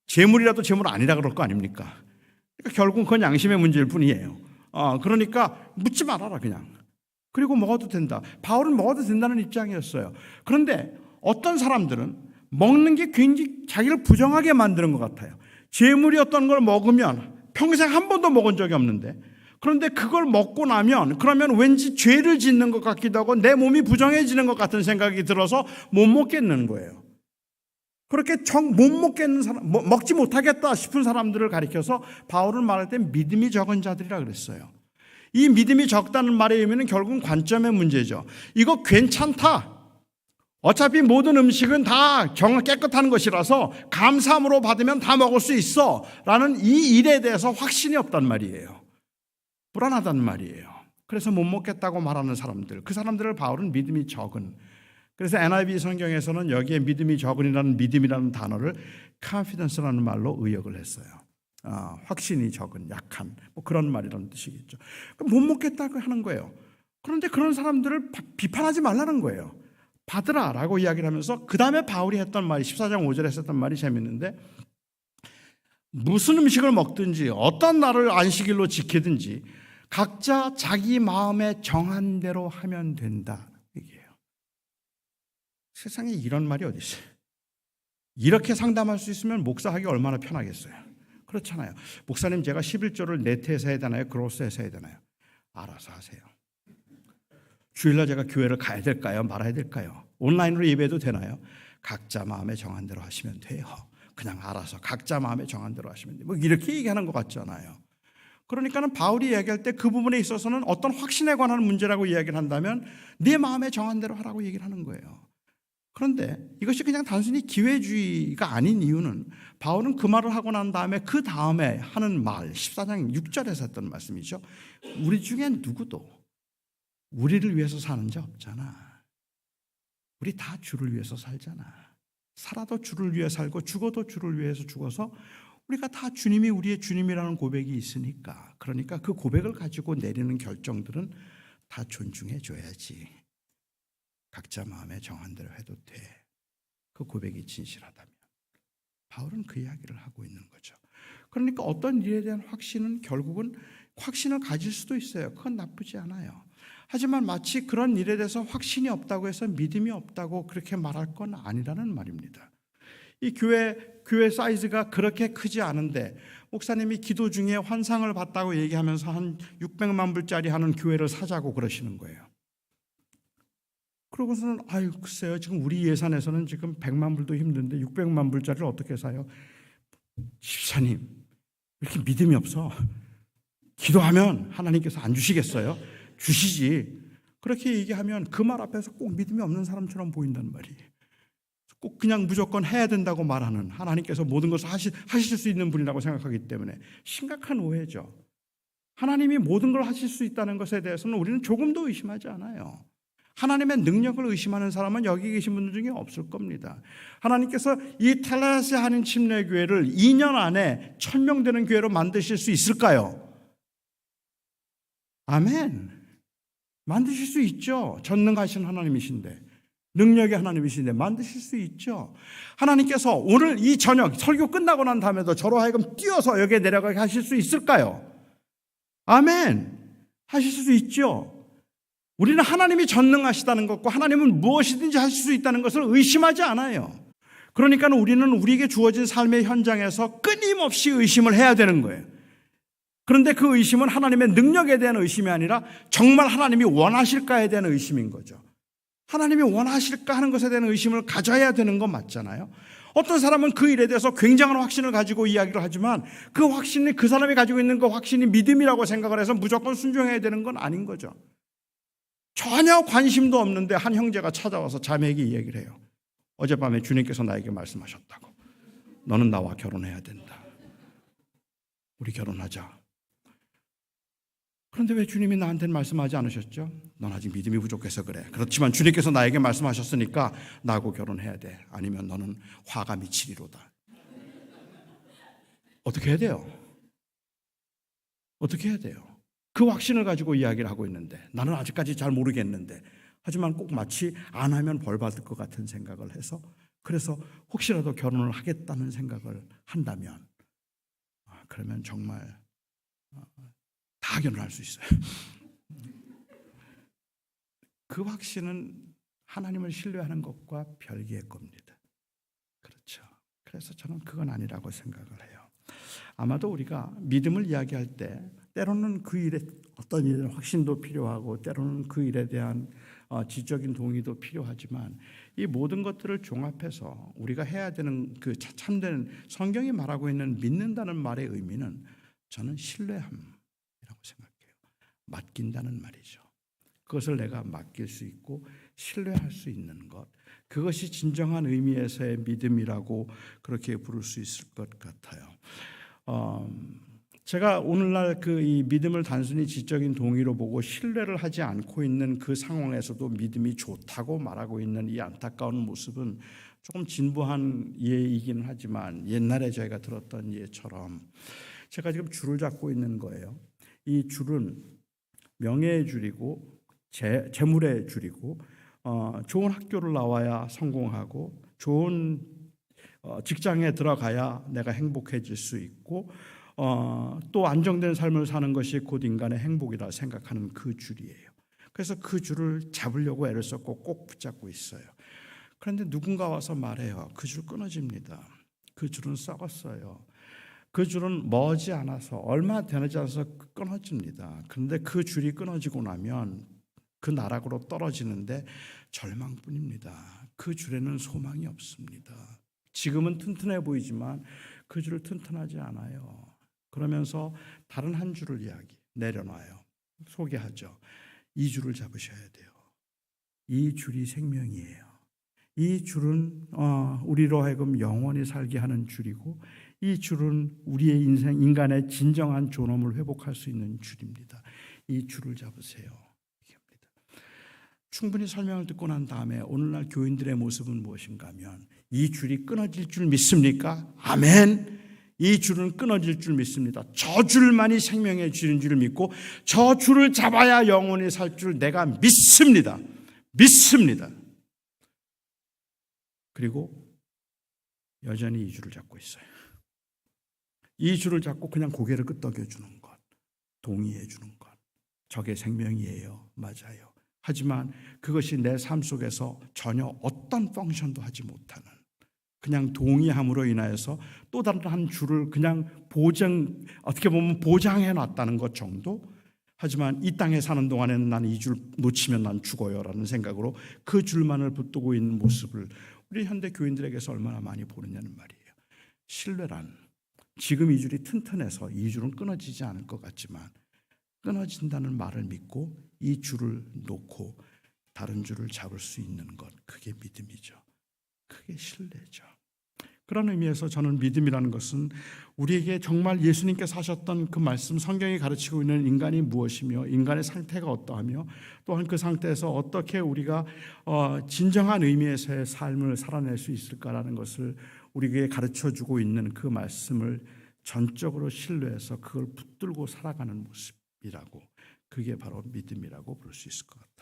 제물이라도 제물 아니라 그럴 거 아닙니까? 그러니까 결국은 그건 양심의 문제일 뿐이에요. 그러니까 묻지 말아라 그냥. 그리고 먹어도 된다. 바울은 먹어도 된다는 입장이었어요. 그런데 어떤 사람들은 먹는 게 굉장히 자기를 부정하게 만드는 것 같아요. 제물이었던 걸 먹으면 평생 한 번도 먹은 적이 없는데, 그런데 그걸 먹고 나면 그러면 왠지 죄를 짓는 것 같기도 하고 내 몸이 부정해지는 것 같은 생각이 들어서 못 먹겠는 거예요. 그렇게 못 먹겠는 사람, 먹지 못하겠다 싶은 사람들을 가리켜서 바울은 말할 때 믿음이 적은 자들이라 그랬어요. 이 믿음이 적다는 말의 의미는 결국은 관점의 문제죠. 이거 괜찮다. 어차피 모든 음식은 다 깨끗한 것이라서 감사함으로 받으면 다 먹을 수 있어 라는 이 일에 대해서 확신이 없단 말이에요. 불안하단 말이에요. 그래서 못 먹겠다고 말하는 사람들, 그 사람들을 바울은 믿음이 적은, 그래서 NIV 성경에서는 여기에 믿음이 적은이라는 믿음이라는 단어를 confidence라는 말로 의역을 했어요. 확신이 적은, 약한, 뭐 그런 말이라는 뜻이겠죠. 못 먹겠다고 하는 거예요. 그런데 그런 사람들을 비판하지 말라는 거예요. 받으라 라고 이야기를 하면서 그 다음에 바울이 했던 말이 14장 5절에 했던 말이 재밌는데, 무슨 음식을 먹든지 어떤 날을 안식일로 지키든지 각자 자기 마음에 정한 대로 하면 된다 얘기해요. 세상에 이런 말이 어디 있어요? 이렇게 상담할 수 있으면 목사하기 얼마나 편하겠어요. 그렇잖아요. 목사님 제가 11조를 네트에서 해야 되나요? 그로스에서 해야 되나요? 알아서 하세요. 주일날 제가 교회를 가야 될까요? 말아야 될까요? 온라인으로 예배도 되나요? 각자 마음에 정한 대로 하시면 돼요. 그냥 알아서 각자 마음에 정한 대로 하시면 돼요. 뭐 이렇게 얘기하는 것 같잖아요. 그러니까는 바울이 이야기할 때 그 부분에 있어서는 어떤 확신에 관한 문제라고 이야기를 한다면 네 마음에 정한 대로 하라고 얘기를 하는 거예요. 그런데 이것이 그냥 단순히 기회주의가 아닌 이유는, 바울은 그 말을 하고 난 다음에 그 다음에 하는 말 14장 6절에서 했던 말씀이죠. 우리 중엔 누구도 우리를 위해서 사는 자 없잖아. 우리 다 주를 위해서 살잖아. 살아도 주를 위해 살고 죽어도 주를 위해서 죽어서 우리가 다 주님이 우리의 주님이라는 고백이 있으니까, 그러니까 그 고백을 가지고 내리는 결정들은 다 존중해 줘야지. 각자 마음에 정한 대로 해도 돼. 그 고백이 진실하다면. 바울은 그 이야기를 하고 있는 거죠. 그러니까 어떤 일에 대한 확신은 결국은 확신을 가질 수도 있어요. 그건 나쁘지 않아요. 하지만 마치 그런 일에 대해서 확신이 없다고 해서 믿음이 없다고 그렇게 말할 건 아니라는 말입니다. 이 교회 사이즈가 그렇게 크지 않은데 목사님이 기도 중에 환상을 봤다고 얘기하면서 한 600만 불짜리 하는 교회를 사자고 그러시는 거예요. 그러고서는 아유 글쎄요, 지금 우리 예산에서는 지금 100만 불도 힘든데 600만 불짜리를 어떻게 사요? 집사님, 왜 이렇게 믿음이 없어? 기도하면 하나님께서 안 주시겠어요? 주시지. 그렇게 얘기하면 그 말 앞에서 꼭 믿음이 없는 사람처럼 보인단 말이에요. 꼭 그냥 무조건 해야 된다고 말하는, 하나님께서 모든 것을 하실 수 있는 분이라고 생각하기 때문에 심각한 오해죠. 하나님이 모든 걸 하실 수 있다는 것에 대해서는 우리는 조금도 의심하지 않아요. 하나님의 능력을 의심하는 사람은 여기 계신 분들 중에 없을 겁니다. 하나님께서 이 텔레스 한인 침례교회를 2년 안에 1000명 되는 교회로 만드실 수 있을까요? 아멘. 만드실 수 있죠. 전능하신 하나님이신데, 능력의 하나님이신데 만드실 수 있죠. 하나님께서 오늘 이 저녁 설교 끝나고 난 다음에도 저로 하여금 뛰어서 여기에 내려가게 하실 수 있을까요? 아멘. 하실 수 있죠. 우리는 하나님이 전능하시다는 것과 하나님은 무엇이든지 하실 수 있다는 것을 의심하지 않아요. 그러니까 우리는 우리에게 주어진 삶의 현장에서 끊임없이 의심을 해야 되는 거예요. 그런데 그 의심은 하나님의 능력에 대한 의심이 아니라 정말 하나님이 원하실까에 대한 의심인 거죠. 하나님이 원하실까 하는 것에 대한 의심을 가져야 되는 건 맞잖아요. 어떤 사람은 그 일에 대해서 굉장한 확신을 가지고 이야기를 하지만 그 확신이, 그 사람이 가지고 있는 그 확신이 믿음이라고 생각을 해서 무조건 순종해야 되는 건 아닌 거죠. 전혀 관심도 없는데 한 형제가 찾아와서 자매에게 이야기를 해요. 어젯밤에 주님께서 나에게 말씀하셨다고. 너는 나와 결혼해야 된다. 우리 결혼하자. 그런데 왜 주님이 나한테는 말씀하지 않으셨죠? 넌 아직 믿음이 부족해서 그래. 그렇지만 주님께서 나에게 말씀하셨으니까 나하고 결혼해야 돼. 아니면 너는 화가 미치리로다. 어떻게 해야 돼요? 어떻게 해야 돼요? 그 확신을 가지고 이야기를 하고 있는데, 나는 아직까지 잘 모르겠는데, 하지만 꼭 마치 안 하면 벌 받을 것 같은 생각을 해서, 그래서 혹시라도 결혼을 하겠다는 생각을 한다면, 그러면 정말 다 결혼할 수 있어요. 그 확신은 하나님을 신뢰하는 것과 별개의 겁니다. 그렇죠. 그래서 저는 그건 아니라고 생각을 해요. 아마도 우리가 믿음을 이야기할 때 때로는 그 일에 어떤 일에 확신도 필요하고 때로는 그 일에 대한 지적인 동의도 필요하지만 이 모든 것들을 종합해서 우리가 해야 되는 그 참된 성경이 말하고 있는 믿는다는 말의 의미는 저는 신뢰함이라고 생각해요. 맡긴다는 말이죠. 그것을 내가 맡길 수 있고 신뢰할 수 있는 것, 그것이 진정한 의미에서의 믿음이라고 그렇게 부를 수 있을 것 같아요. 제가 오늘날 이 믿음을 단순히 지적인 동의로 보고 신뢰를 하지 않고 있는 그 상황에서도 믿음이 좋다고 말하고 있는 이 안타까운 모습은 조금 진부한 예이긴 하지만 옛날에 저희가 들었던 예처럼 제가 지금 줄을 잡고 있는 거예요. 이 줄은 명예의 줄이고 재물의 줄이고 좋은 학교를 나와야 성공하고 좋은 직장에 들어가야 내가 행복해질 수 있고 또 안정된 삶을 사는 것이 곧 인간의 행복이라 생각하는 그 줄이에요. 그래서 그 줄을 잡으려고 애를 썼고 꼭 붙잡고 있어요. 그런데 누군가 와서 말해요. 그 줄 끊어집니다. 그 줄은 썩었어요. 그 줄은 머지않아서 얼마 되지 않아서 끊어집니다. 그런데 그 줄이 끊어지고 나면 그 나락으로 떨어지는데 절망뿐입니다. 그 줄에는 소망이 없습니다. 지금은 튼튼해 보이지만 그 줄을 튼튼하지 않아요. 그러면서 다른 한 줄을 내려놔요. 소개하죠. 이 줄을 잡으셔야 돼요. 이 줄이 생명이에요. 이 줄은 우리로 하여금 영원히 살게 하는 줄이고 이 줄은 우리의 인간의 진정한 존엄을 회복할 수 있는 줄입니다. 이 줄을 잡으세요. 충분히 설명을 듣고 난 다음에 오늘날 교인들의 모습은 무엇인가 하면 이 줄이 끊어질 줄 믿습니까? 아멘. 이 줄은 끊어질 줄 믿습니다. 저 줄만이 생명의 줄인 줄 믿고 저 줄을 잡아야 영원히 살 줄 내가 믿습니다. 믿습니다. 그리고 여전히 이 줄을 잡고 있어요. 이 줄을 잡고 그냥 고개를 끄덕여 주는 것, 동의해 주는 것. 저게 생명이에요. 맞아요. 하지만 그것이 내 삶 속에서 전혀 어떤 펑션도 하지 못하는 그냥 동의함으로 인하여서 또 다른 한 줄을 그냥 어떻게 보면 보장해 놨다는 것 정도. 하지만 이 땅에 사는 동안에는 난 이 줄 놓치면 난 죽어요라는 생각으로 그 줄만을 붙들고 있는 모습을 우리 현대 교인들에게서 얼마나 많이 보느냐는 말이에요. 신뢰란 지금 이 줄이 튼튼해서 이 줄은 끊어지지 않을 것 같지만 끊어진다는 말을 믿고 이 줄을 놓고 다른 줄을 잡을 수 있는 것, 그게 믿음이죠. 그게 신뢰죠. 그런 의미에서 저는 믿음이라는 것은 우리에게 정말 예수님께서 하셨던 그 말씀, 성경이 가르치고 있는 인간이 무엇이며 인간의 상태가 어떠하며 또한 그 상태에서 어떻게 우리가 진정한 의미에서의 삶을 살아낼 수 있을까라는 것을 우리에게 가르쳐주고 있는 그 말씀을 전적으로 신뢰해서 그걸 붙들고 살아가는 모습이라고, 그게 바로 믿음이라고 볼 수 있을 것 같아요.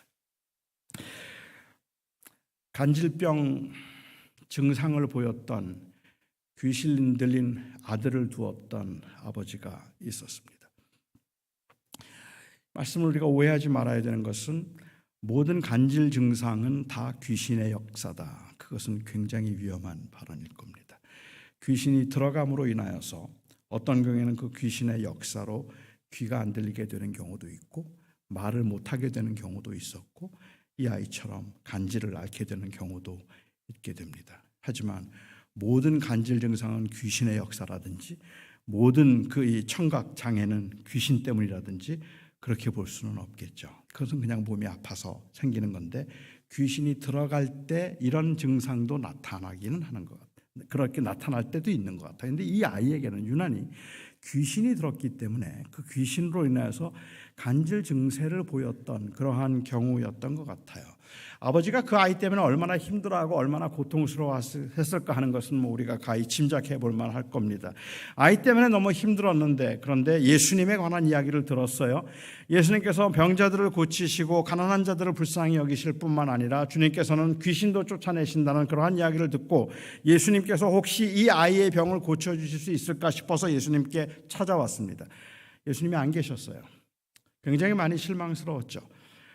간질병 증상을 보였던 귀신 들린 아들을 두었던 아버지가 있었습니다. 말씀을 우리가 오해하지 말아야 되는 것은 모든 간질 증상은 다 귀신의 역사다. 그것은 굉장히 위험한 발언일 겁니다. 귀신이 들어감으로 인하여서 어떤 경우에는 그 귀신의 역사로 귀가 안 들리게 되는 경우도 있고 말을 못하게 되는 경우도 있었고 이 아이처럼 간질을 앓게 되는 경우도 있게 됩니다. 하지만 모든 간질 증상은 귀신의 역사라든지 모든 그 청각 장애는 귀신 때문이라든지 그렇게 볼 수는 없겠죠. 그것은 그냥 몸이 아파서 생기는 건데 귀신이 들어갈 때 이런 증상도 나타나기는 하는 것 같아요. 그렇게 나타날 때도 있는 것 같아요. 그런데 이 아이에게는 유난히 귀신이 들었기 때문에 그 귀신으로 인해서 간질 증세를 보였던 그러한 경우였던 것 같아요. 아버지가 그 아이 때문에 얼마나 힘들어하고 얼마나 고통스러워했을까 하는 것은 우리가 가히 짐작해 볼 만할 겁니다. 아이 때문에 너무 힘들었는데 그런데 예수님에 관한 이야기를 들었어요. 예수님께서 병자들을 고치시고 가난한 자들을 불쌍히 여기실 뿐만 아니라 주님께서는 귀신도 쫓아내신다는 그러한 이야기를 듣고 예수님께서 혹시 이 아이의 병을 고쳐주실 수 있을까 싶어서 예수님께 찾아왔습니다. 예수님이 안 계셨어요. 굉장히 많이 실망스러웠죠.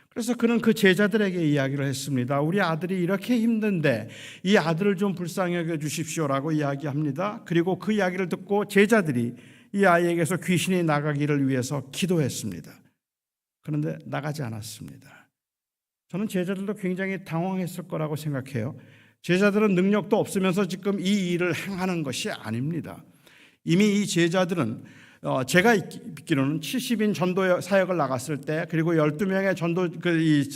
그래서 그는 그 제자들에게 이야기를 했습니다. 우리 아들이 이렇게 힘든데 이 아들을 좀 불쌍히 여겨주십시오라고 이야기합니다. 그리고 그 이야기를 듣고 제자들이 이 아이에게서 귀신이 나가기를 위해서 기도했습니다. 그런데 나가지 않았습니다. 저는 제자들도 굉장히 당황했을 거라고 생각해요. 제자들은 능력도 없으면서 지금 이 일을 행하는 것이 아닙니다. 이미 이 제자들은 제가 믿기로는 70인 전도 사역을 나갔을 때 그리고 12명의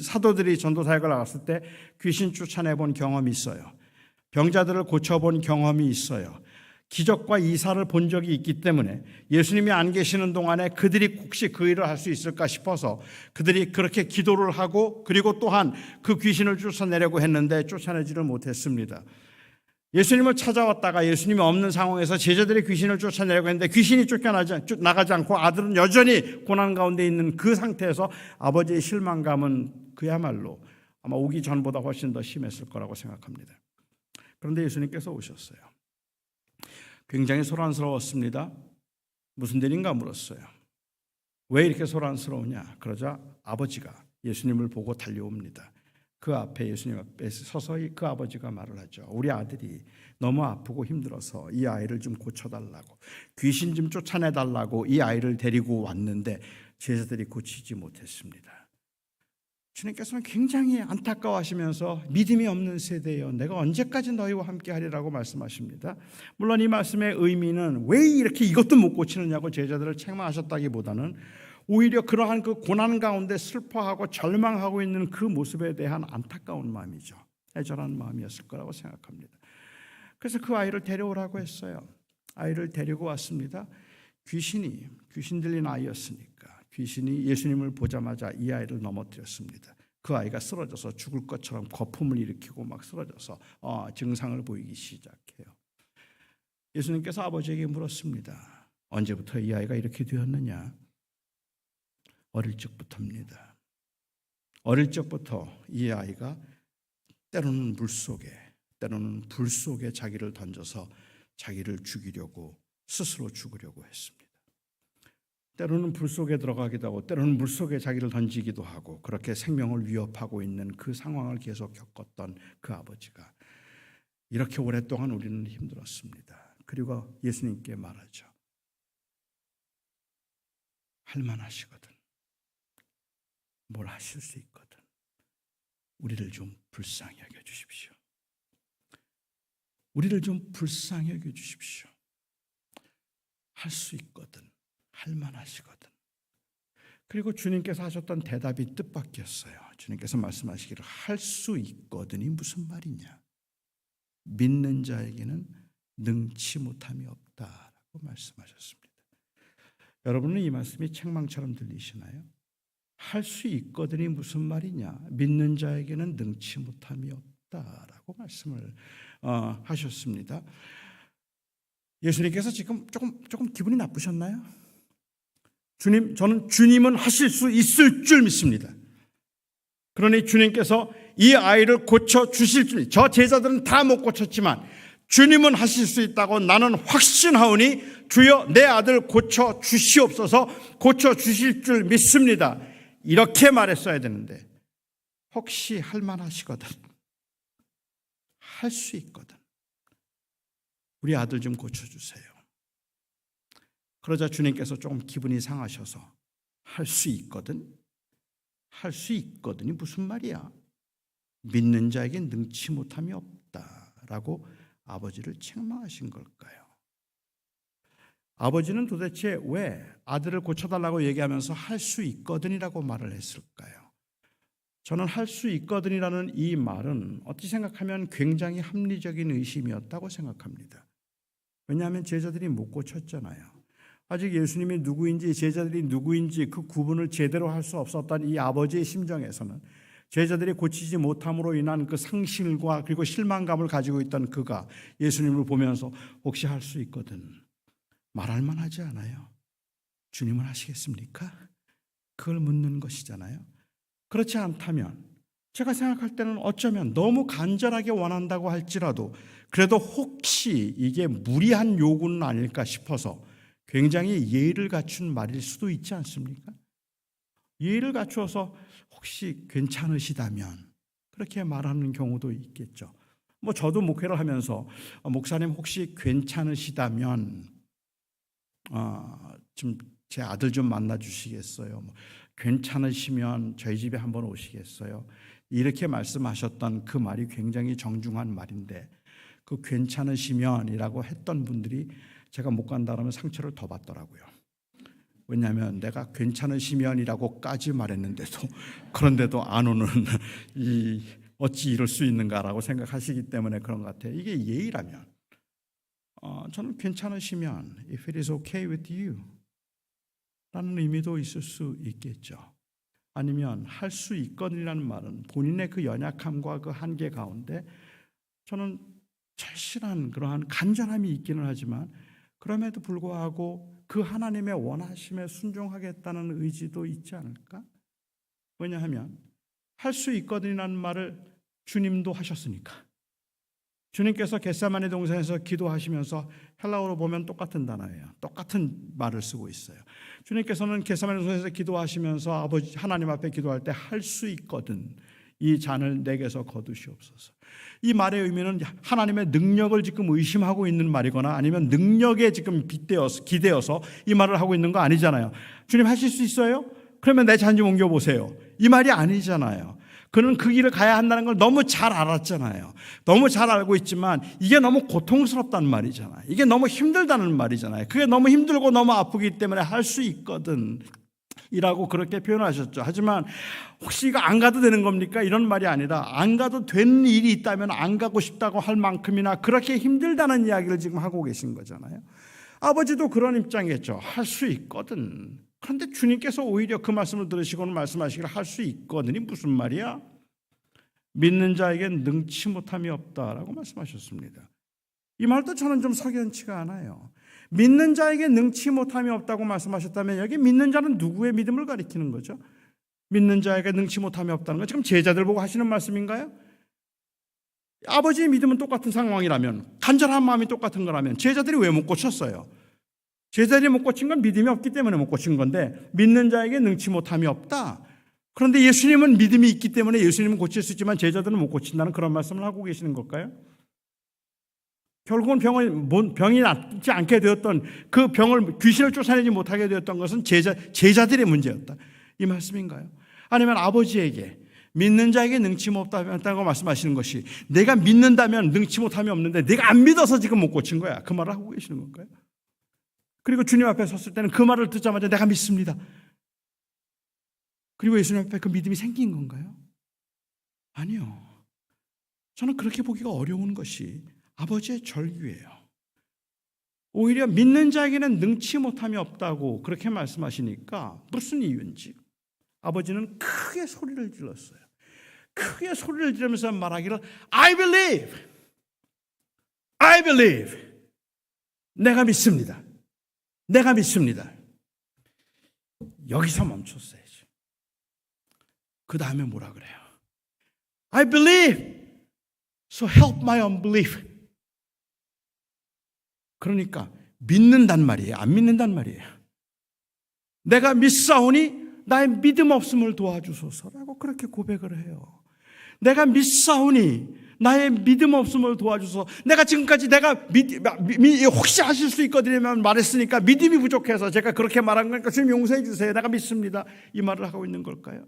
사도들이 전도 사역을 나갔을 때 귀신 쫓아내본 경험이 있어요. 병자들을 고쳐본 경험이 있어요. 기적과 이사를 본 적이 있기 때문에 예수님이 안 계시는 동안에 그들이 혹시 그 일을 할 수 있을까 싶어서 그들이 그렇게 기도를 하고 그리고 또한 그 귀신을 쫓아내려고 했는데 쫓아내지를 못했습니다. 예수님을 찾아왔다가 예수님이 없는 상황에서 제자들이 귀신을 쫓아내려고 했는데 귀신이 나가지 않고 아들은 여전히 고난 가운데 있는 그 상태에서 아버지의 실망감은 그야말로 아마 오기 전보다 훨씬 더 심했을 거라고 생각합니다. 그런데 예수님께서 오셨어요. 굉장히 소란스러웠습니다. 무슨 일인가 물었어요. 왜 이렇게 소란스러우냐? 그러자 아버지가 예수님을 보고 달려옵니다. 그 앞에 예수님 앞에 서서 그 아버지가 말을 하죠. 우리 아들이 너무 아프고 힘들어서 이 아이를 좀 고쳐달라고, 귀신 좀 쫓아내달라고 이 아이를 데리고 왔는데 제자들이 고치지 못했습니다. 주님께서는 굉장히 안타까워하시면서 믿음이 없는 세대여 내가 언제까지 너희와 함께하리라고 말씀하십니다. 물론 이 말씀의 의미는 왜 이렇게 이것도 못 고치느냐고 제자들을 책망하셨다기보다는 오히려 그러한 그 고난 가운데 슬퍼하고 절망하고 있는 그 모습에 대한 안타까운 마음이죠. 애절한 마음이었을 거라고 생각합니다. 그래서 그 아이를 데려오라고 했어요. 아이를 데리고 왔습니다. 귀신 들린 아이였으니까 귀신이 예수님을 보자마자 이 아이를 넘어뜨렸습니다. 그 아이가 쓰러져서 죽을 것처럼 거품을 일으키고 막 쓰러져서 증상을 보이기 시작해요. 예수님께서 아버지에게 물었습니다. 언제부터 이 아이가 이렇게 되었느냐? 어릴 적부터입니다. 어릴 적부터 이 아이가 때로는 물속에 때로는 불 속에 자기를 던져서 자기를 죽이려고 스스로 죽으려고 했습니다. 때로는 불 속에 들어가기도 하고 때로는 물 속에 자기를 던지기도 하고 그렇게 생명을 위협하고 있는 그 상황을 계속 겪었던 그 아버지가 이렇게 오랫동안 우리는 힘들었습니다. 그리고 예수님께 말하죠. 할만하시거든. 뭘 하실 수 있거든. 우리를 좀 불쌍히 여겨주십시오. 우리를 좀 불쌍히 여겨주십시오. 할 수 있거든. 할만하시거든. 그리고 주님께서 하셨던 대답이 뜻밖이었어요. 주님께서 말씀하시기를 할 수 있거든이 무슨 말이냐. 믿는 자에게는 능치 못함이 없다라고 말씀하셨습니다. 여러분은 이 말씀이 책망처럼 들리시나요? 할 수 있거든이 무슨 말이냐. 믿는 자에게는 능치 못함이 없다라고 말씀을 하셨습니다. 예수님께서 지금 조금 기분이 나쁘셨나요? 저는 주님은 하실 수 있을 줄 믿습니다. 그러니 주님께서 이 아이를 고쳐 주실 줄, 저 제자들은 다 못 고쳤지만 주님은 하실 수 있다고 나는 확신하오니 주여 내 아들 고쳐 주시옵소서. 고쳐 주실 줄 믿습니다. 이렇게 말했어야 되는데 혹시 할 만하시거든. 할 수 있거든. 우리 아들 좀 고쳐주세요. 그러자 주님께서 조금 기분이 상하셔서 할 수 있거든? 할 수 있거든이 무슨 말이야? 믿는 자에겐 능치 못함이 없다라고 아버지를 책망하신 걸까요? 아버지는 도대체 왜 아들을 고쳐달라고 얘기하면서 할 수 있거든이라고 말을 했을까요? 저는 할 수 있거든이라는 이 말은 어찌 생각하면 굉장히 합리적인 의심이었다고 생각합니다. 왜냐하면 제자들이 못 고쳤잖아요. 아직 예수님이 누구인지 제자들이 누구인지 그 구분을 제대로 할 수 없었던 이 아버지의 심정에서는 제자들이 고치지 못함으로 인한 그 상실과 그리고 실망감을 가지고 있던 그가 예수님을 보면서 혹시 할 수 있거든 말할 만하지 않아요? 주님은 하시겠습니까? 그걸 묻는 것이잖아요. 그렇지 않다면 제가 생각할 때는 어쩌면 너무 간절하게 원한다고 할지라도 그래도 혹시 이게 무리한 요구는 아닐까 싶어서 굉장히 예의를 갖춘 말일 수도 있지 않습니까? 예의를 갖추어서 혹시 괜찮으시다면 그렇게 말하는 경우도 있겠죠. 저도 목회를 하면서 목사님 혹시 괜찮으시다면 좀 제 아들 좀 만나 주시겠어요? 괜찮으시면 저희 집에 한번 오시겠어요? 이렇게 말씀하셨던 그 말이 굉장히 정중한 말인데 그 괜찮으시면이라고 했던 분들이 제가 못 간다 그러면 상처를 더 받더라고요. 왜냐하면 내가 괜찮으시면이라고까지 말했는데도 그런데도 안 오는 어찌 이럴 수 있는가라고 생각하시기 때문에 그런 것 같아요. 이게 예의라면 저는 괜찮으시면 if it is okay with you 라는 의미도 있을 수 있겠죠. 아니면 할 수 있거든이라는 말은 본인의 그 연약함과 그 한계 가운데 저는 절실한 그러한 간절함이 있기는 하지만 그럼에도 불구하고 그 하나님의 원하심에 순종하겠다는 의지도 있지 않을까? 왜냐하면 할 수 있거든이라는 말을 주님도 하셨으니까. 주님께서 겟세마네 동산에서 기도하시면서 헬라어로 보면 똑같은 단어예요. 똑같은 말을 쓰고 있어요. 주님께서는 겟세마네 동산에서 기도하시면서 아버지 하나님 앞에 기도할 때 할 수 있거든 이 잔을 내게서 거두시옵소서. 이 말의 의미는 하나님의 능력을 지금 의심하고 있는 말이거나 아니면 능력에 지금 기대어서 이 말을 하고 있는 거 아니잖아요. 주님 하실 수 있어요? 그러면 내 잔 좀 옮겨보세요. 이 말이 아니잖아요. 그는 그 길을 가야 한다는 걸 너무 잘 알았잖아요. 너무 잘 알고 있지만 이게 너무 고통스럽다는 말이잖아요. 이게 너무 힘들다는 말이잖아요. 그게 너무 힘들고 너무 아프기 때문에 할 수 있거든 이라고 그렇게 표현하셨죠. 하지만 혹시 이거 안 가도 되는 겁니까? 이런 말이 아니라 안 가도 된 일이 있다면 안 가고 싶다고 할 만큼이나 그렇게 힘들다는 이야기를 지금 하고 계신 거잖아요. 아버지도 그런 입장이겠죠. 할 수 있거든. 그런데 주님께서 오히려 그 말씀을 들으시고는 말씀하시기를 할 수 있거든이 무슨 말이야? 믿는 자에겐 능치 못함이 없다라고 말씀하셨습니다. 이 말도 저는 좀 석연치가 않아요. 믿는 자에게 능치 못함이 없다고 말씀하셨다면 여기 믿는 자는 누구의 믿음을 가리키는 거죠? 믿는 자에게 능치 못함이 없다는 건 지금 제자들 보고 하시는 말씀인가요? 아버지의 믿음은 똑같은 상황이라면 간절한 마음이 똑같은 거라면 제자들이 왜 못 고쳤어요? 제자들이 못 고친 건 믿음이 없기 때문에 못 고친 건데 믿는 자에게 능치 못함이 없다. 그런데 예수님은 믿음이 있기 때문에 예수님은 고칠 수 있지만 제자들은 못 고친다는 그런 말씀을 하고 계시는 걸까요? 결국은 병이 낫지 않게 되었던 그 병을 귀신을 쫓아내지 못하게 되었던 것은 제자들의 문제였다. 이 말씀인가요? 아니면 아버지에게 믿는 자에게 능치 못하다고 말씀하시는 것이 내가 믿는다면 능치 못함이 없는데 내가 안 믿어서 지금 못 고친 거야. 그 말을 하고 계시는 건가요? 그리고 주님 앞에 섰을 때는 그 말을 듣자마자 내가 믿습니다. 그리고 예수님 앞에 그 믿음이 생긴 건가요? 아니요. 저는 그렇게 보기가 어려운 것이 아버지의 절규예요. 오히려 믿는 자에게는 능치 못함이 없다고 그렇게 말씀하시니까 무슨 이유인지 아버지는 크게 소리를 질렀어요. 크게 소리를 지르면서 말하기를 I believe, I believe. 내가 믿습니다. 내가 믿습니다. 여기서 멈췄어야지. 그 다음에 뭐라 그래요? I believe, so help my unbelief. 그러니까 믿는단 말이에요. 안 믿는단 말이에요. 내가 믿사오니 나의 믿음 없음을 도와주소서라고 그렇게 고백을 해요. 내가 믿사오니 나의 믿음 없음을 도와주소서. 내가 지금까지 혹시 하실 수 있거든요 말했으니까 믿음이 부족해서 제가 그렇게 말한 거니까 좀 용서해 주세요. 내가 믿습니다. 이 말을 하고 있는 걸까요?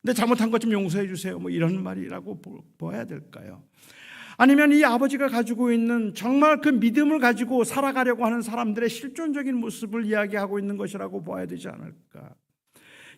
내 잘못한 것 좀 용서해 주세요. 뭐 이런 말이라고 보아야 될까요? 아니면 이 아버지가 가지고 있는 정말 그 믿음을 가지고 살아가려고 하는 사람들의 실존적인 모습을 이야기하고 있는 것이라고 보아야 되지 않을까?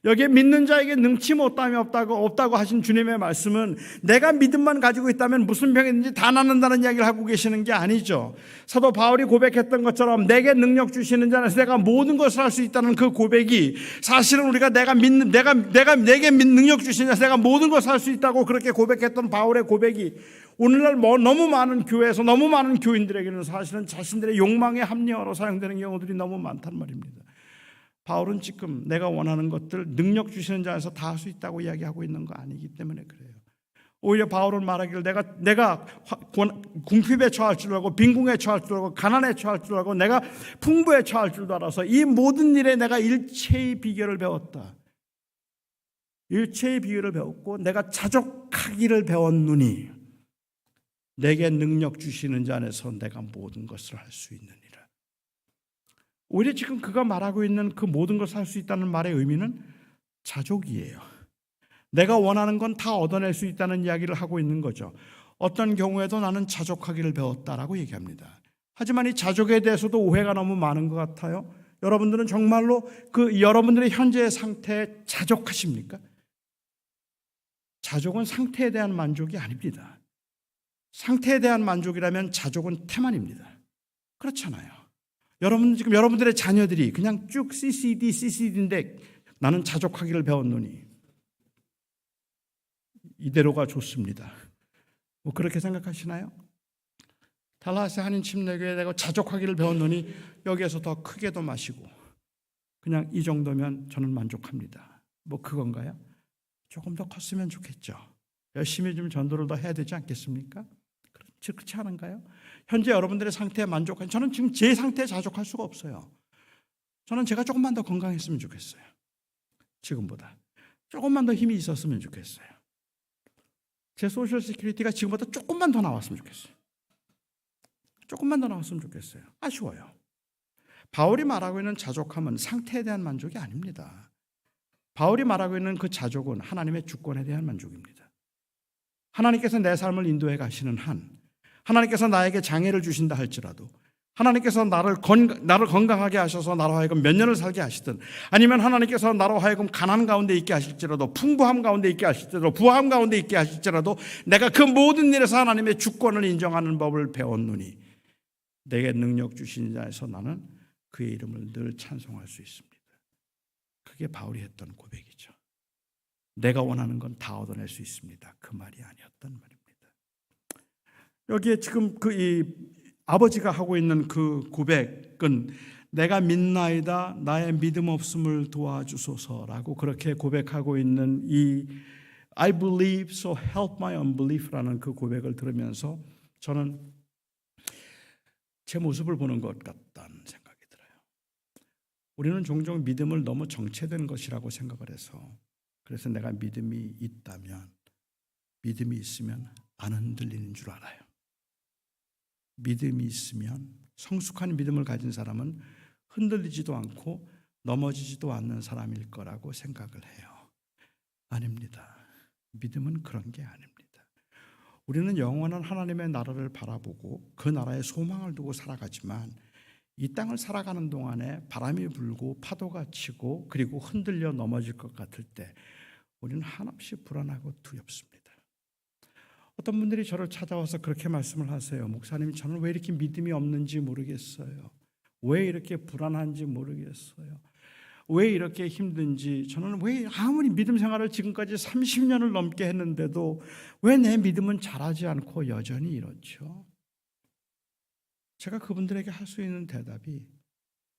여기에 믿는 자에게 능치 못함이 없다고 하신 주님의 말씀은 내가 믿음만 가지고 있다면 무슨 병이든지 다 낫는다는 이야기를 하고 계시는 게 아니죠. 사도 바울이 고백했던 것처럼 내게 능력 주시는 자에서 내가 모든 것을 할 수 있다는 그 고백이 사실은 우리가 내게 능력 주시는 자에서 내가 모든 것을 할 수 있다고 그렇게 고백했던 바울의 고백이 오늘날 너무 많은 교회에서 너무 많은 교인들에게는 사실은 자신들의 욕망의 합리화로 사용되는 경우들이 너무 많단 말입니다. 바울은 지금 내가 원하는 것들 능력 주시는 자에서 다 할 수 있다고 이야기하고 있는 거 아니기 때문에 그래요. 오히려 바울은 말하기를 내가 궁핍에 처할 줄 알고 빈궁에 처할 줄 알고 가난에 처할 줄 알고 내가 풍부에 처할 줄도 알아서 이 모든 일에 내가 일체의 비결을 배웠다. 일체의 비결을 배웠고 내가 자족하기를 배웠노니 내게 능력 주시는 자 안에서 내가 모든 것을 할 수 있느니라. 오히려 지금 그가 말하고 있는 그 모든 것을 할 수 있다는 말의 의미는 자족이에요. 내가 원하는 건 다 얻어낼 수 있다는 이야기를 하고 있는 거죠. 어떤 경우에도 나는 자족하기를 배웠다라고 얘기합니다. 하지만 이 자족에 대해서도 오해가 너무 많은 것 같아요. 여러분들은 정말로 그 여러분들의 현재의 상태에 자족하십니까? 자족은 상태에 대한 만족이 아닙니다. 상태에 대한 만족이라면 자족은 태만입니다. 그렇잖아요. 지금 여러분들의 자녀들이 그냥 쭉 CCD인데 나는 자족하기를 배웠노니 이대로가 좋습니다. 뭐 그렇게 생각하시나요? 달라스 한인 침례교회에 내가 자족하기를 배웠노니 여기에서 더 크게도 마시고 그냥 이 정도면 저는 만족합니다. 뭐 그건가요? 조금 더 컸으면 좋겠죠. 열심히 좀 전도를 더 해야 되지 않겠습니까? 그렇지 않은가요? 현재 여러분들의 상태에 만족한 저는 지금 제 상태에 자족할 수가 없어요. 저는 제가 조금만 더 건강했으면 좋겠어요. 지금보다 조금만 더 힘이 있었으면 좋겠어요. 제 소셜 시큐리티가 지금보다 조금만 더 나왔으면 좋겠어요. 조금만 더 나왔으면 좋겠어요. 아쉬워요. 바울이 말하고 있는 자족함은 상태에 대한 만족이 아닙니다. 바울이 말하고 있는 그 자족은 하나님의 주권에 대한 만족입니다. 하나님께서 내 삶을 인도해 가시는 한, 하나님께서 나에게 장애를 주신다 할지라도, 하나님께서 나를 건강하게 하셔서 나로 하여금 몇 년을 살게 하시든, 아니면 하나님께서 나로 하여금 가난 가운데 있게 하실지라도, 풍부함 가운데 있게 하실지라도, 부함 가운데 있게 하실지라도 내가 그 모든 일에서 하나님의 주권을 인정하는 법을 배웠노니 내게 능력 주신 자에서 나는 그의 이름을 늘 찬송할 수 있습니다. 그게 바울이 했던 고백이죠. 내가 원하는 건 다 얻어낼 수 있습니다. 그 말이 아니었단 말입니다. 여기에 지금 이 아버지가 하고 있는 그 고백은 내가 믿나이다 나의 믿음 없음을 도와주소서라고 그렇게 고백하고 있는 이 I believe so help my unbelief라는 그 고백을 들으면서 저는 제 모습을 보는 것 같다는 생각이 들어요. 우리는 종종 믿음을 너무 정체된 것이라고 생각을 해서 그래서 내가 믿음이 있으면 안 흔들리는 줄 알아요. 믿음이 있으면, 성숙한 믿음을 가진 사람은 흔들리지도 않고 넘어지지도 않는 사람일 거라고 생각을 해요. 아닙니다. 믿음은 그런 게 아닙니다. 우리는 영원한 하나님의 나라를 바라보고 그 나라에 소망을 두고 살아가지만, 이 땅을 살아가는 동안에 바람이 불고 파도가 치고 그리고 흔들려 넘어질 것 같을 때 우리는 한없이 불안하고 두렵습니다. 어떤 분들이 저를 찾아와서 그렇게 말씀을 하세요. 목사님, 저는 왜 이렇게 믿음이 없는지 모르겠어요. 왜 이렇게 불안한지 모르겠어요. 왜 이렇게 힘든지, 저는 왜 아무리 믿음 생활을 지금까지 30년을 넘게 했는데도 왜 내 믿음은 자라지 않고 여전히 이렇죠? 제가 그분들에게 할 수 있는 대답이,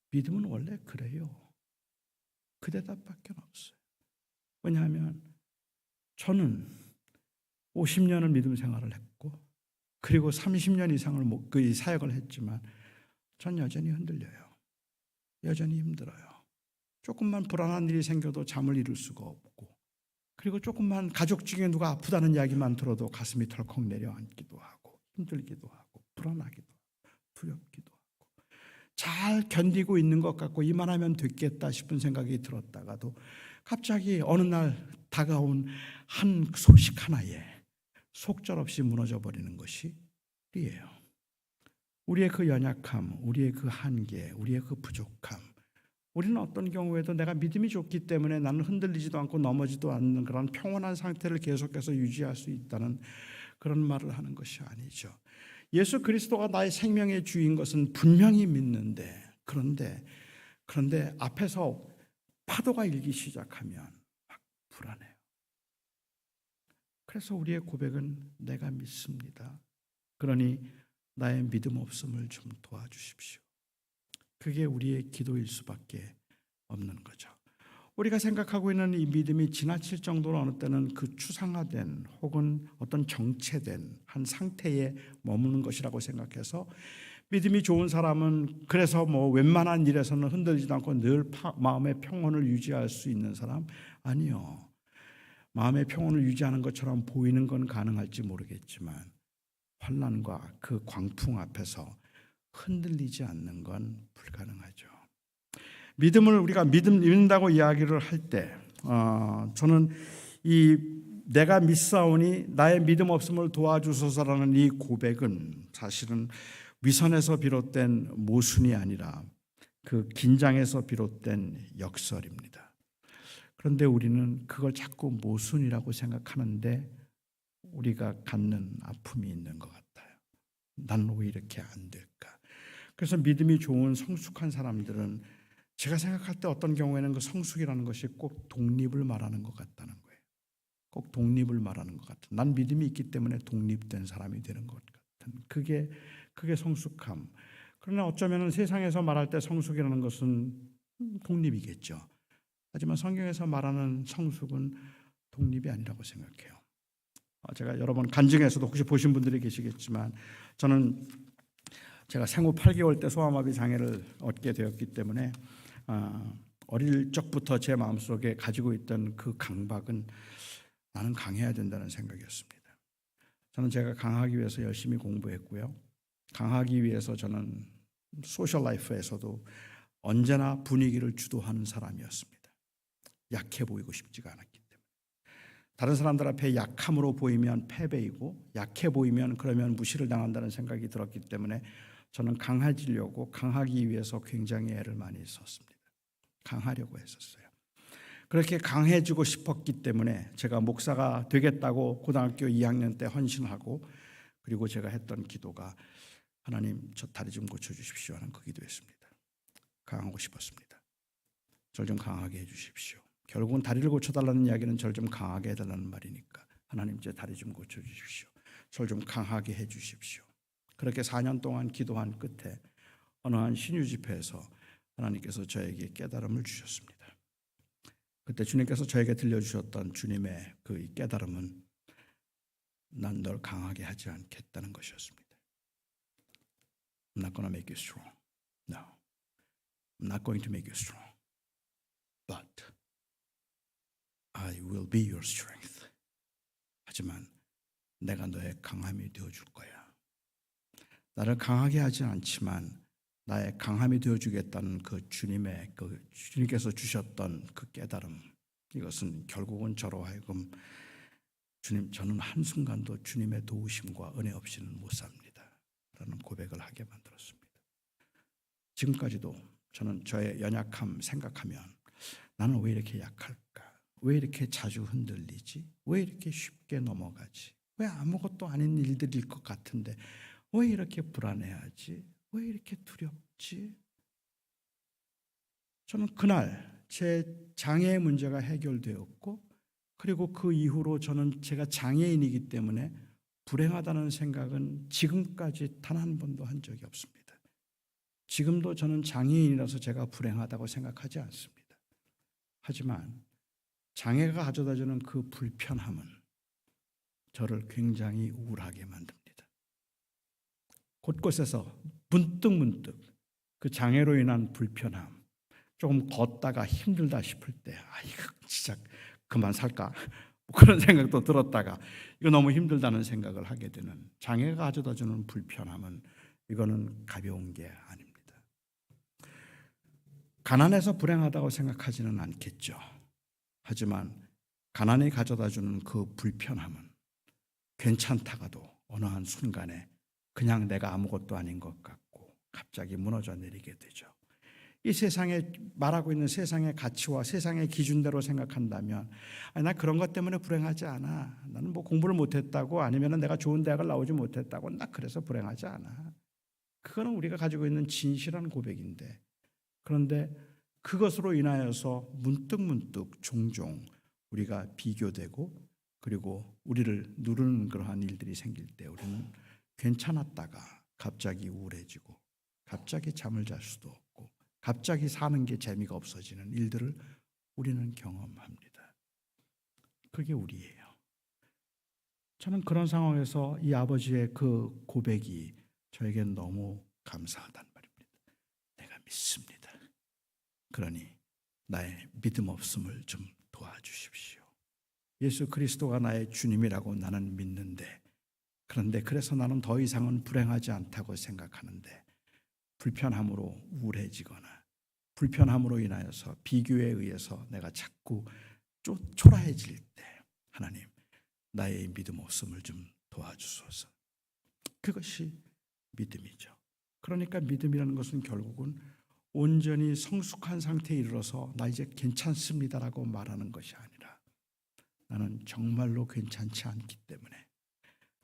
믿음은 원래 그래요. 그 대답밖에 없어요. 왜냐하면 저는 50년을 믿음 생활을 했고 그리고 30년 이상을 그 사역을 했지만 전 여전히 흔들려요. 여전히 힘들어요. 조금만 불안한 일이 생겨도 잠을 이룰 수가 없고, 그리고 조금만 가족 중에 누가 아프다는 이야기만 들어도 가슴이 덜컥 내려앉기도 하고 힘들기도 하고 불안하기도 하고 두렵기도 하고, 잘 견디고 있는 것 같고 이만하면 됐겠다 싶은 생각이 들었다가도 갑자기 어느 날 다가온 한 소식 하나에 속절없이 무너져 버리는 것이 우리예요. 우리의 그 연약함, 우리의 그 한계, 우리의 그 부족함, 우리는 어떤 경우에도 내가 믿음이 좋기 때문에 나는 흔들리지도 않고 넘어지도 않는 그런 평온한 상태를 계속해서 유지할 수 있다는 그런 말을 하는 것이 아니죠. 예수 그리스도가 나의 생명의 주인 것은 분명히 믿는데, 그런데 앞에서 파도가 일기 시작하면 막 불안해요. 그래서 우리의 고백은 내가 믿습니다. 그러니 나의 믿음 없음을 좀 도와주십시오. 그게 우리의 기도일 수밖에 없는 거죠. 우리가 생각하고 있는 이 믿음이 지나칠 정도로 어느 때는 그 추상화된 혹은 어떤 정체된 한 상태에 머무는 것이라고 생각해서, 믿음이 좋은 사람은 그래서 웬만한 일에서는 흔들리지도 않고 늘 마음의 평온을 유지할 수 있는 사람, 아니요. 마음의 평온을 유지하는 것처럼 보이는 건 가능할지 모르겠지만 환난과 그 광풍 앞에서 흔들리지 않는 건 불가능하죠. 믿음을 우리가 믿는다고 이야기를 할 때, 저는 이 내가 믿사오니 나의 믿음 없음을 도와주소서라는 이 고백은 사실은 위선에서 비롯된 모순이 아니라 그 긴장에서 비롯된 역설입니다. 그런데 우리는 그걸 자꾸 모순이라고 생각하는데 우리가 갖는 아픔이 있는 것 같아요. 난 왜 이렇게 안 될까? 그래서 믿음이 좋은 성숙한 사람들은 제가 생각할 때 어떤 경우에는 그 성숙이라는 것이 꼭 독립을 말하는 것 같다는 거예요. 꼭 독립을 말하는 것 같은, 난 믿음이 있기 때문에 독립된 사람이 되는 것 같은, 그게 성숙함. 그러나 어쩌면 세상에서 말할 때 성숙이라는 것은 독립이겠죠. 하지만 성경에서 말하는 성숙은 독립이 아니라고 생각해요. 제가 여러 번 간증에서도 혹시 보신 분들이 계시겠지만, 저는 제가 생후 8개월 때 소아마비 장애를 얻게 되었기 때문에 어릴 적부터 제 마음속에 가지고 있던 그 강박은 나는 강해야 된다는 생각이었습니다. 저는 제가 강하기 위해서 열심히 공부했고요. 강하기 위해서 저는 소셜 라이프에서도 언제나 분위기를 주도하는 사람이었습니다. 약해 보이고 싶지가 않았기 때문에. 다른 사람들 앞에 약함으로 보이면 패배이고 약해 보이면 그러면 무시를 당한다는 생각이 들었기 때문에 저는 강해지려고, 강하기 위해서 굉장히 애를 많이 썼습니다. 강하려고 했었어요. 그렇게 강해지고 싶었기 때문에 제가 목사가 되겠다고 고등학교 2학년 때 헌신하고, 그리고 제가 했던 기도가 하나님 저 다리 좀 고쳐주십시오 하는 그 기도였습니다. 강하고 싶었습니다. 저를 좀 강하게 해주십시오. 결국은 다리를 고쳐달라는 이야기는 저를 좀 강하게 해달라는 말이니까 하나님 제 다리 좀 고쳐주십시오. 저를 좀 강하게 해주십시오. 그렇게 4년 동안 기도한 끝에 어느 한 신유 집회에서 하나님께서 저에게 깨달음을 주셨습니다. 그때 주님께서 저에게 들려주셨던 주님의 그 깨달음은 난 널 강하게 하지 않겠다는 것이었습니다. I'm not going to make you strong. No. I'm not going to make you strong. But I will be your strength. 하지만 내가 너의 강함이 되어줄 거야. 나를 강하게 하지 않지만 나의 강함이 되어주겠다는 그 주님의 주님께서 주셨던 그 깨달음, 이것은 결국은 저로 하여금 주님, 저는 한순간도 주님의 도우심과 은혜 없이는 못 삽니다 라는 고백을 하게 만들었습니다. 지금까지도 저는 저의 연약함 생각하면 나는 왜 이렇게 약할까? 왜 이렇게 자주 흔들리지? 왜 이렇게 쉽게 넘어가지? 왜 아무것도 아닌 일들일 것 같은데 왜 이렇게 불안해하지? 왜 이렇게 두렵지? 저는 그날 제 장애의 문제가 해결되었고, 그리고 그 이후로 저는 제가 장애인이기 때문에 불행하다는 생각은 지금까지 단 한 번도 한 적이 없습니다. 지금도 저는 장애인이라서 제가 불행하다고 생각하지 않습니다. 하지만 장애가 가져다주는 그 불편함은 저를 굉장히 우울하게 만듭니다. 곳곳에서 문득문득 그 장애로 인한 불편함, 조금 걷다가 힘들다 싶을 때 이거 진짜 그만 살까? 그런 생각도 들었다가 이거 너무 힘들다는 생각을 하게 되는, 장애가 가져다주는 불편함은 이거는 가벼운 게 아닙니다. 가난해서 불행하다고 생각하지는 않겠죠. 하지만 가난이 가져다주는 그 불편함은 괜찮다가도 어느 한 순간에 그냥 내가 아무것도 아닌 것 같고 갑자기 무너져 내리게 되죠. 이 세상에 말하고 있는 세상의 가치와 세상의 기준대로 생각한다면 나 그런 것 때문에 불행하지 않아. 나는 뭐 공부를 못했다고, 아니면 내가 좋은 대학을 나오지 못했다고 나 그래서 불행하지 않아. 그거는 우리가 가지고 있는 진실한 고백인데, 그런데 그것으로 인하여서 문득문득 종종 우리가 비교되고, 그리고 우리를 누르는 그러한 일들이 생길 때 우리는 괜찮았다가 갑자기 우울해지고, 갑자기 잠을 잘 수도 없고, 갑자기 사는 게 재미가 없어지는 일들을 우리는 경험합니다. 그게 우리예요. 저는 그런 상황에서 이 아버지의 그 고백이 저에겐 너무 감사하단 말입니다. 내가 믿습니다. 그러니 나의 믿음 없음을 좀 도와주십시오. 예수 그리스도가 나의 주님이라고 나는 믿는데, 그런데 그래서 나는 더 이상은 불행하지 않다고 생각하는데, 불편함으로 우울해지거나 불편함으로 인하여서 비교에 의해서 내가 자꾸 초라해질 때 하나님, 나의 믿음 없음을 좀 도와주소서. 그것이 믿음이죠. 그러니까 믿음이라는 것은 결국은 온전히 성숙한 상태에 이르러서 나 이제 괜찮습니다라고 말하는 것이 아니라, 나는 정말로 괜찮지 않기 때문에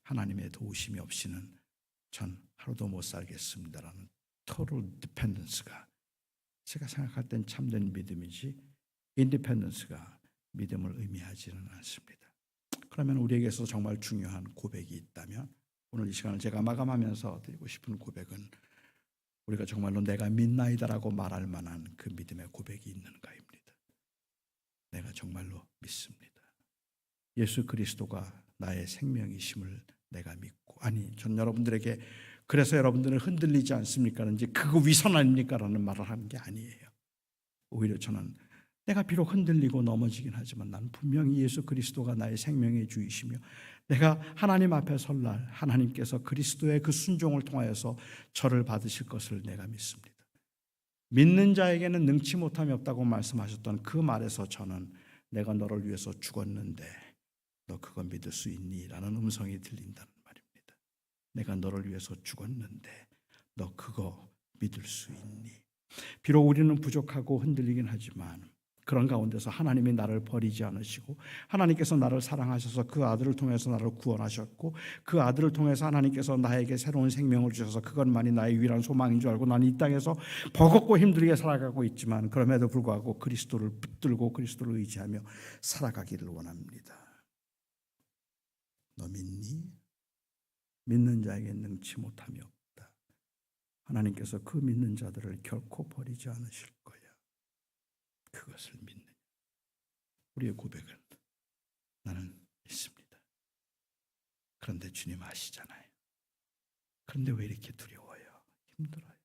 하나님의 도우심이 없이는 전 하루도 못 살겠습니다라는 total dependence가 제가 생각할 땐 참된 믿음이지, independence가 믿음을 의미하지는 않습니다. 그러면 우리에게서 정말 중요한 고백이 있다면, 오늘 이 시간을 제가 마감하면서 드리고 싶은 고백은 우리가 정말로 내가 믿나이다라고 말할 만한 그 믿음의 고백이 있는가입니다. 내가 정말로 믿습니다. 예수 그리스도가 나의 생명이심을 내가 믿고, 아니 전 여러분들에게 그래서 여러분들은 흔들리지 않습니까? 이제 그거 위선 아닙니까? 라는 말을 하는 게 아니에요. 오히려 저는 내가 비록 흔들리고 넘어지긴 하지만 나는 분명히 예수 그리스도가 나의 생명의 주이시며, 내가 하나님 앞에 설날 하나님께서 그리스도의 그 순종을 통하여서 저를 받으실 것을 내가 믿습니다. 믿는 자에게는 능치 못함이 없다고 말씀하셨던 그 말에서 저는 내가 너를 위해서 죽었는데 너 그거 믿을 수 있니? 라는 음성이 들린다는 말입니다. 내가 너를 위해서 죽었는데 너 그거 믿을 수 있니? 비록 우리는 부족하고 흔들리긴 하지만 그런 가운데서 하나님이 나를 버리지 않으시고, 하나님께서 나를 사랑하셔서 그 아들을 통해서 나를 구원하셨고, 그 아들을 통해서 하나님께서 나에게 새로운 생명을 주셔서 그것만이 나의 유일한 소망인 줄 알고 나는 이 땅에서 버겁고 힘들게 살아가고 있지만, 그럼에도 불구하고 그리스도를 붙들고 그리스도를 의지하며 살아가기를 원합니다. 너 믿니? 믿는 자에게 능치 못함이 없다. 하나님께서 그 믿는 자들을 결코 버리지 않으실 거야. 그것을 믿는 우리의 고백은 나는 믿습니다. 그런데 주님 아시잖아요. 그런데 왜 이렇게 두려워요? 힘들어요.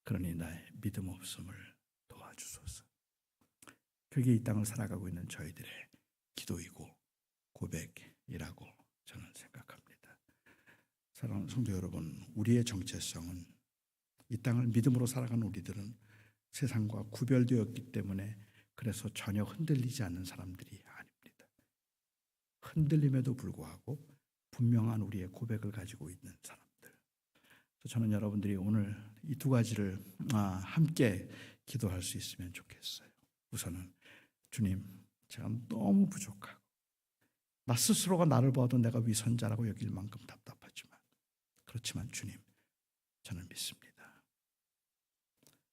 그러니 나의 믿음 없음을 도와주소서. 그게 이 땅을 살아가고 있는 저희들의 기도이고 고백이라고 저는 생각합니다. 사랑하는 성도 여러분, 우리의 정체성은 이 땅을 믿음으로 살아가는 우리들은 세상과 구별되었기 때문에 그래서 전혀 흔들리지 않는 사람들이 아닙니다. 흔들림에도 불구하고 분명한 우리의 고백을 가지고 있는 사람들. 저는 여러분들이 오늘 이 두 가지를 함께 기도할 수 있으면 좋겠어요. 우선은 주님, 제가 너무 부족하고 나 스스로가 나를 봐도 내가 위선자라고 여길 만큼 답답하지만, 그렇지만 주님, 저는 믿습니다.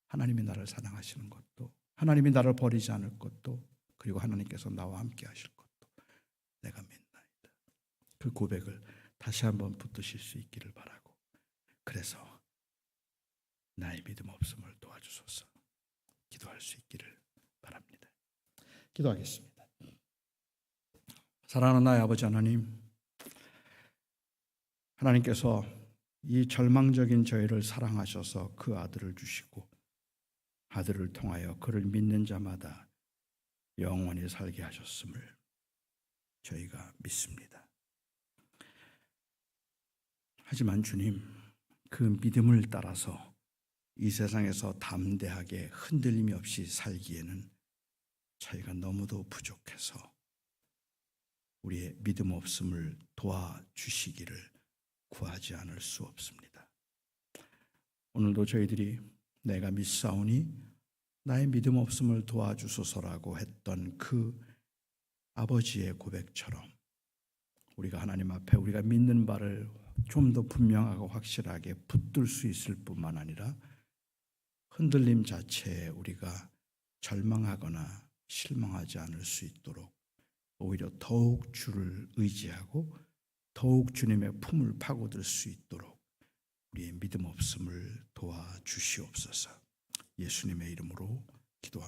하나님이 나를 사랑하시는 것도, 하나님이 나를 버리지 않을 것도, 그리고 하나님께서 나와 함께 하실 것도 내가 믿나이다. 그 고백을 다시 한번 붙드실 수 있기를 바라고, 그래서 나의 믿음 없음을 도와주소서 기도할 수 있기를 바랍니다. 기도하겠습니다. 사랑하는 나의 아버지 하나님, 하나님께서 이 절망적인 저희를 사랑하셔서 그 아들을 주시고 아들을 통하여 그를 믿는 자마다 영원히 살게 하셨음을 저희가 믿습니다. 하지만 주님, 그 믿음을 따라서 이 세상에서 담대하게 흔들림이 없이 살기에는 저희가 너무도 부족해서 우리의 믿음 없음을 도와주시기를 구하지 않을 수 없습니다. 오늘도 저희들이 내가 믿사오니 나의 믿음 없음을 도와주소서라고 했던 그 아버지의 고백처럼 우리가 하나님 앞에 우리가 믿는 바를 좀 더 분명하고 확실하게 붙들 수 있을 뿐만 아니라 흔들림 자체에 우리가 절망하거나 실망하지 않을 수 있도록 오히려 더욱 주를 의지하고 더욱 주님의 품을 파고들 수 있도록 우리의 믿음 없음을 도와주시옵소서. 예수님의 이름으로 기도합니다.